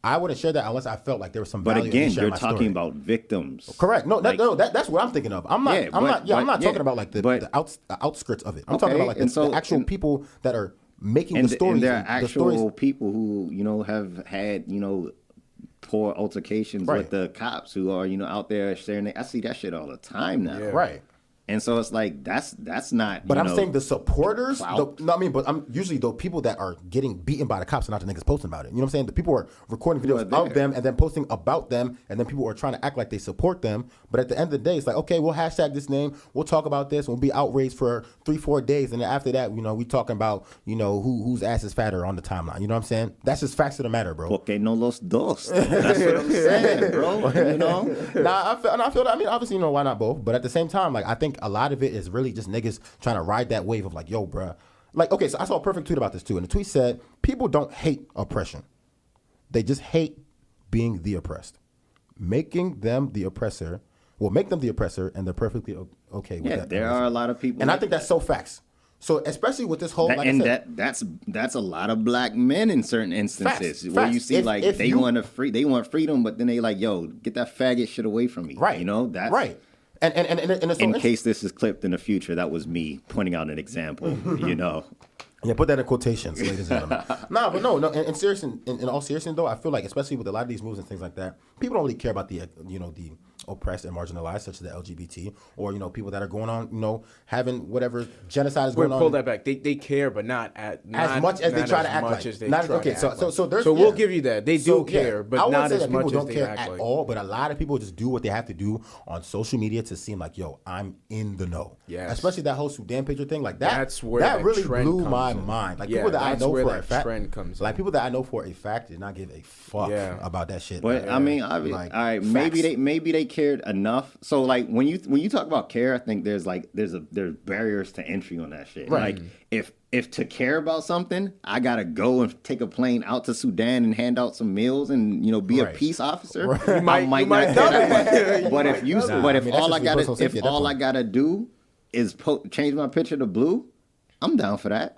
Speaker 2: I wouldn't share that unless I felt like there was some
Speaker 3: But
Speaker 2: value in me
Speaker 3: again,
Speaker 2: sharing
Speaker 3: you're
Speaker 2: my
Speaker 3: talking
Speaker 2: story.
Speaker 3: about victims.
Speaker 2: Correct. No,
Speaker 3: Like-
Speaker 2: that's what I'm thinking of. I'm not talking about like the outskirts of it. I'm talking about like the actual people that are making the stories.
Speaker 3: And there are
Speaker 2: the
Speaker 3: actual
Speaker 2: stories.
Speaker 3: people who have had poor altercations
Speaker 2: Right.
Speaker 3: with the cops who are out there sharing. I see that shit all the time now.
Speaker 2: Right.
Speaker 3: And so it's like that's not.
Speaker 2: But I'm saying the supporters.
Speaker 3: clout.
Speaker 2: But I'm usually the people that are getting beaten by the cops are not the niggas posting about it. You know what I'm saying? The people are recording
Speaker 3: Who are
Speaker 2: videos
Speaker 3: there.
Speaker 2: of them and then posting about them, and then people are trying to act like they support them. But at the end of the day, it's like, okay, we'll hashtag this name, we'll talk about this, we'll be outraged for 3-4 days, and then after that, we talking about whose ass is fatter on the timeline. You know what I'm saying? That's just facts of the matter, bro.
Speaker 3: Porque no los dos. That's what I'm saying, bro.
Speaker 2: I feel that. I mean, obviously, why not both? But at the same time, like, I think a lot of it is really just niggas trying to ride that wave of like, yo, bruh. Like, okay, so I saw a perfect tweet about this too. And the tweet said, people don't hate oppression. They just hate being the oppressed. Making them the oppressor, make them the oppressor, and they're perfectly okay with that.
Speaker 3: Yeah, there are a lot of people.
Speaker 2: And I think that's so facts. So especially with this whole,
Speaker 3: that's a lot of black men in certain instances where you see
Speaker 2: if
Speaker 3: they want freedom, but then they like, yo, get that faggot shit away from me.
Speaker 2: Right.
Speaker 3: That's
Speaker 2: right. And it's so
Speaker 3: in case this is clipped in the future, that was me pointing out an example.
Speaker 2: Yeah, put that in quotations, ladies and gentlemen. No. In all seriousness, though, I feel like, especially with a lot of these moves and things like that, people don't really care about the oppressed and marginalized, such as the LGBT, or people that are going on, having whatever genocide is going on.
Speaker 4: Pull that back. They care, but not as
Speaker 2: much as they try to act like. So
Speaker 4: we'll give you that. They do care, but not as much as they act
Speaker 2: at
Speaker 4: like.
Speaker 2: all. But a lot of people just do what they have to do on social media to seem like, yo, I'm in the know.
Speaker 4: Yes.
Speaker 2: Especially that whole Sudan picture thing, like that.
Speaker 4: That's where
Speaker 2: that
Speaker 4: the
Speaker 2: really
Speaker 4: trend
Speaker 2: blew
Speaker 4: comes
Speaker 2: my
Speaker 4: in.
Speaker 2: mind. Like
Speaker 4: Yeah,
Speaker 2: people that I
Speaker 4: that's
Speaker 2: know
Speaker 4: where
Speaker 2: for a
Speaker 4: that
Speaker 2: fact,
Speaker 4: trend comes in.
Speaker 2: like people that I know for a fact did not give a fuck about that shit.
Speaker 3: But I mean, all right, maybe they care cared enough. So like when you talk about care, I think there's barriers to entry on that shit.
Speaker 2: Right.
Speaker 3: Like if to care about something, I gotta go and take a plane out to Sudan and hand out some meals and be a peace officer.
Speaker 2: Right.
Speaker 3: I might not care that much. But if all I gotta do is change my picture to blue, I'm down for that.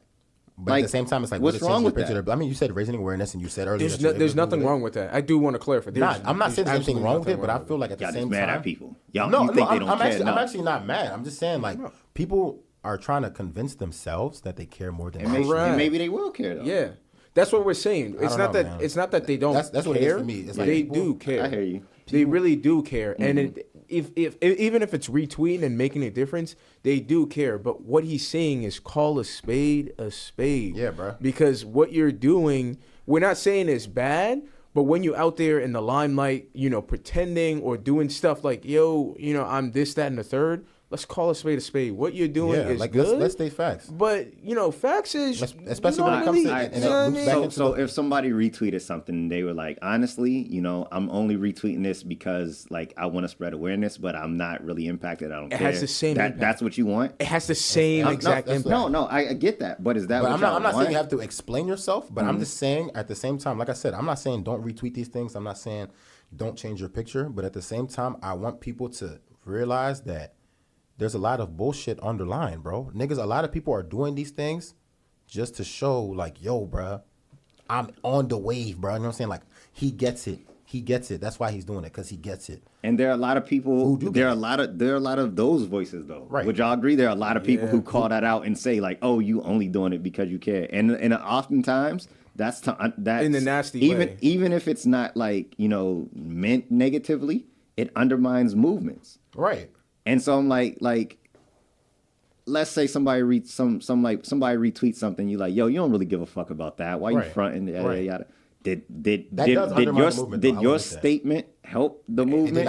Speaker 2: But at the same time, it's like,
Speaker 3: what's wrong with that?
Speaker 2: I mean, you said raising awareness, and you said earlier
Speaker 4: there's nothing wrong with that. I do want to clarify.
Speaker 2: I'm not saying there's anything wrong with it, but I feel like at the same time,
Speaker 3: mad at people. Y'all think they don't care enough.
Speaker 2: I'm actually not mad. I'm just saying, like, people are trying to convince themselves that they care more than
Speaker 3: maybe they will care though.
Speaker 4: Yeah, that's what we're saying. It's not that they don't.
Speaker 2: That's what it is for me. It's like
Speaker 4: they do care.
Speaker 3: I hear you.
Speaker 4: They really do care, and if even if it's retweeting and making a difference, they do care. But what he's saying is call a spade a spade.
Speaker 2: Yeah, bro.
Speaker 4: Because what you're doing, we're not saying it's bad, but when you're out there in the limelight, pretending or doing stuff like, I'm this, that, and the third. Let's call a spade a spade. What you're doing is good.
Speaker 2: Let's state facts.
Speaker 4: But facts is
Speaker 2: especially when it comes to
Speaker 3: so if somebody retweeted something and they were like, honestly, I'm only retweeting this because like I want to spread awareness, but I'm not really impacted. I don't care. It
Speaker 4: has the same impact.
Speaker 3: That's what you want.
Speaker 4: It has the same exact impact.
Speaker 3: No, I get that, but is that?
Speaker 2: But
Speaker 3: what
Speaker 2: I'm not
Speaker 3: want?
Speaker 2: saying you have to explain yourself, but I'm just saying at the same time, like I said, I'm not saying don't retweet these things. I'm not saying don't change your picture, but at the same time, I want people to realize that there's a lot of bullshit underlying, bro. Niggas, a lot of people are doing these things just to show, like, yo, bro, I'm on the wave, bro. You know what I'm saying? Like, he gets it. He gets it. That's why he's doing it, because he gets it.
Speaker 3: And there are a lot of people. There are a lot of those voices, though.
Speaker 2: Right.
Speaker 3: Would y'all agree? There are a lot of people who call that out and say, like, "Oh, you only doing it because you care." And oftentimes that's in
Speaker 4: the nasty way.
Speaker 3: Even if it's not like meant negatively, it undermines movements.
Speaker 2: Right.
Speaker 3: And so I'm like, let's say somebody retweets something. You like, yo, you don't really give a fuck about that. Why you fronting? Yada, yada. Did your statement help the movement?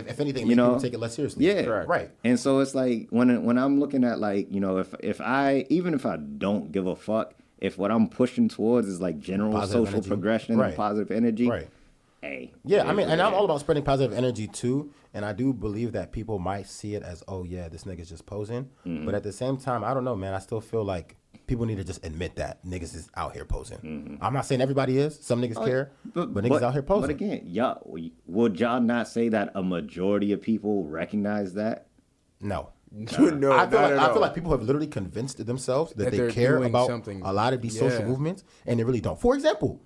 Speaker 2: If anything, people take it less seriously.
Speaker 3: Yeah, right. And so it's like when I'm looking at like if I don't give a fuck, if what I'm pushing towards is like general
Speaker 2: positive
Speaker 3: social
Speaker 2: energy.
Speaker 3: progression, and positive energy,
Speaker 2: right.
Speaker 3: Hey,
Speaker 2: yeah, I mean, and I'm all about spreading positive energy too, and I do believe that people might see it as, oh yeah, this nigga's just posing, but at the same time, I don't know, man. I still feel like people need to just admit that niggas is out here posing. I'm not saying everybody is. Some niggas care, but niggas out here posing.
Speaker 3: But again, would y'all not say that a majority of people recognize that?
Speaker 2: No.
Speaker 4: No,
Speaker 2: I feel like people have literally convinced themselves that they care about a lot of these social movements, and they really don't. For example,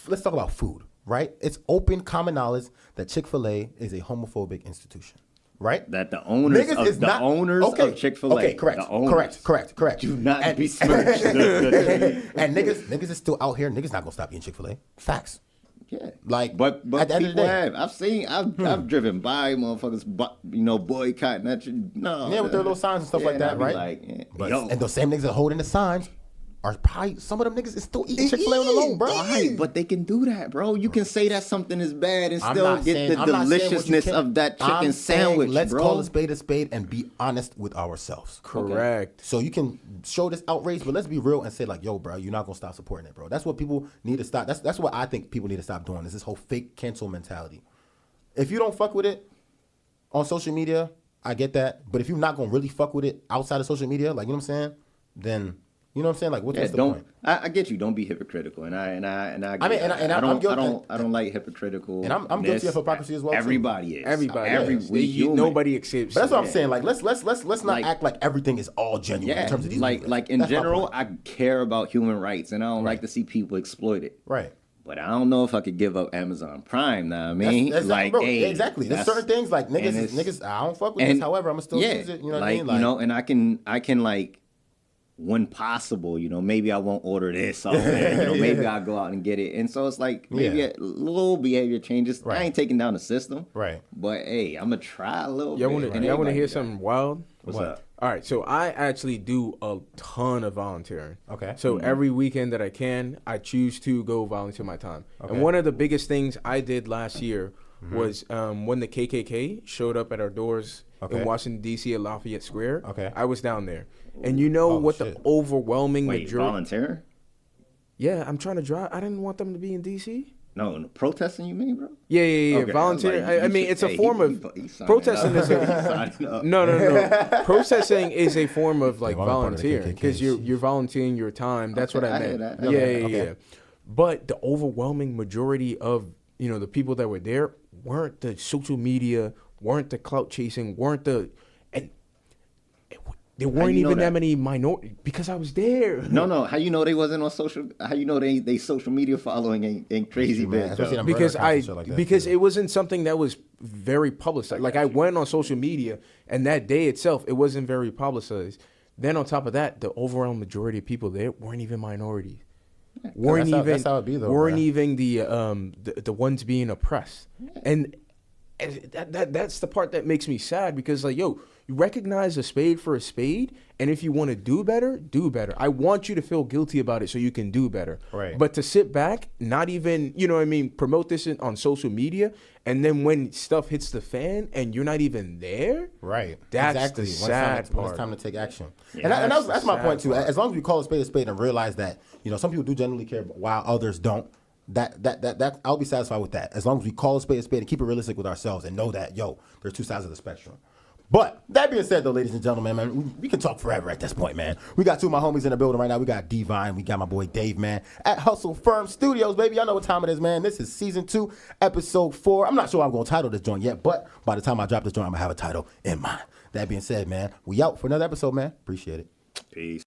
Speaker 2: let's talk about food. Right? It's open common knowledge that Chick-fil-A is a homophobic institution. Right?
Speaker 3: That the owners of Chick-fil-A.
Speaker 2: Okay, correct.
Speaker 3: Do not besmirch.
Speaker 2: And niggas is still out here. Niggas not gonna stop eating Chick-fil-A. Facts.
Speaker 3: Yeah.
Speaker 2: Like,
Speaker 3: but
Speaker 2: at the end of the day,
Speaker 3: I've driven by motherfuckers, boycotting that shit. No.
Speaker 2: Yeah, with their little signs and stuff like that, right? And those same niggas that are holding the signs are probably, some of them niggas is still eating Chick-fil-A on the low, bro.
Speaker 3: Right, but they can do that, bro. You can say that something is bad and still get the deliciousness of that chicken sandwich,
Speaker 2: let's
Speaker 3: bro.
Speaker 2: call a spade and be honest with ourselves.
Speaker 4: Correct.
Speaker 2: Okay. So you can show this outrage, but let's be real and say like, yo, bro, you're not gonna stop supporting it, bro. That's what people need to stop. That's what I think people need to stop doing, is this whole fake cancel mentality. If you don't fuck with it on social media, I get that. But if you're not gonna really fuck with it outside of social media, like, you know what I'm saying, then you know what I'm saying? Like, what's the point?
Speaker 3: I get you. Don't be hypocritical, and I don't like hypocritical.
Speaker 2: And I'm guilty of hypocrisy as well.
Speaker 3: Everybody is.
Speaker 4: Everybody is. Nobody escapes.
Speaker 2: But that's what I'm saying. Like, let's not act like everything is all genuine in terms of these.
Speaker 3: Like in general, I care about human rights, and I don't like to see people exploit it.
Speaker 2: Right.
Speaker 3: But I don't know if I could give up Amazon Prime now. I mean,
Speaker 2: exactly. There's certain things like niggas. I don't fuck with this. However, I'm gonna still use it. You know what I mean?
Speaker 3: Like, and I can like, when possible, maybe I won't order this off there. Maybe I'll go out and get it. And so it's like maybe a little behavior changes. Right. I ain't taking down the system.
Speaker 2: Right.
Speaker 3: But hey, I'm gonna try a little
Speaker 4: y'all
Speaker 3: bit.
Speaker 4: Y'all want to hear something wild?
Speaker 3: What's up?
Speaker 4: All right, so I actually do a ton of volunteering.
Speaker 2: Okay.
Speaker 4: So every weekend that I can, I choose to go volunteer my time. Okay. And one of the biggest things I did last year was when the KKK showed up at our doors in Washington, D.C. at Lafayette Square. Okay. I was down there. And you know the overwhelming majority...
Speaker 3: volunteer?
Speaker 4: Yeah, I'm trying to drive. I didn't want them to be in D.C.
Speaker 3: No, protesting you mean, bro?
Speaker 4: Yeah.
Speaker 3: Okay,
Speaker 4: Volunteering.
Speaker 3: like,
Speaker 4: I mean, it's a form of protesting. Is no. Protesting is a form of like volunteering because you're volunteering your time. That's what I meant.
Speaker 3: That.
Speaker 4: Yeah. But the overwhelming majority of the people that were there weren't the social media, weren't the clout chasing, there weren't even that many minority because I was there.
Speaker 3: No. How you know they wasn't on social? How you know they social media following ain't crazy big?
Speaker 4: Because it wasn't something that was very publicized. Like I went on social media, and that day itself, it wasn't very publicized. Then on top of that, the overall majority of people there weren't even minorities.
Speaker 2: That's how it be, though,
Speaker 4: weren't
Speaker 2: man.
Speaker 4: even the ones being oppressed, and that's the part that makes me sad because like you recognize a spade for a spade, and if you want to do better, do better. I want you to feel guilty about it so you can do better.
Speaker 2: Right.
Speaker 4: But to sit back, not even promote this on social media, and then when stuff hits the fan and you're not even there,
Speaker 2: right?
Speaker 4: That's
Speaker 2: exactly.
Speaker 4: the sad part.
Speaker 2: When it's time to take action,
Speaker 3: Yeah,
Speaker 2: and that's my point too.
Speaker 4: part.
Speaker 2: As long as we call a spade and realize that some people do genuinely care while others don't. That I'll be satisfied with that. As long as we call a spade and keep it realistic with ourselves and know that there's two sides of the spectrum. But that being said, though, ladies and gentlemen, man, we can talk forever at this point, man. We got two of my homies in the building right now. We got Divine. We got my boy Dave, man, at Hustle Firm Studios, baby. Y'all know what time it is, man. This is season 2, episode 4. I'm not sure I'm going to title this joint yet, but by the time I drop this joint, I'm going to have a title in mind. That being said, man, we out for another episode, man. Appreciate it.
Speaker 3: Peace.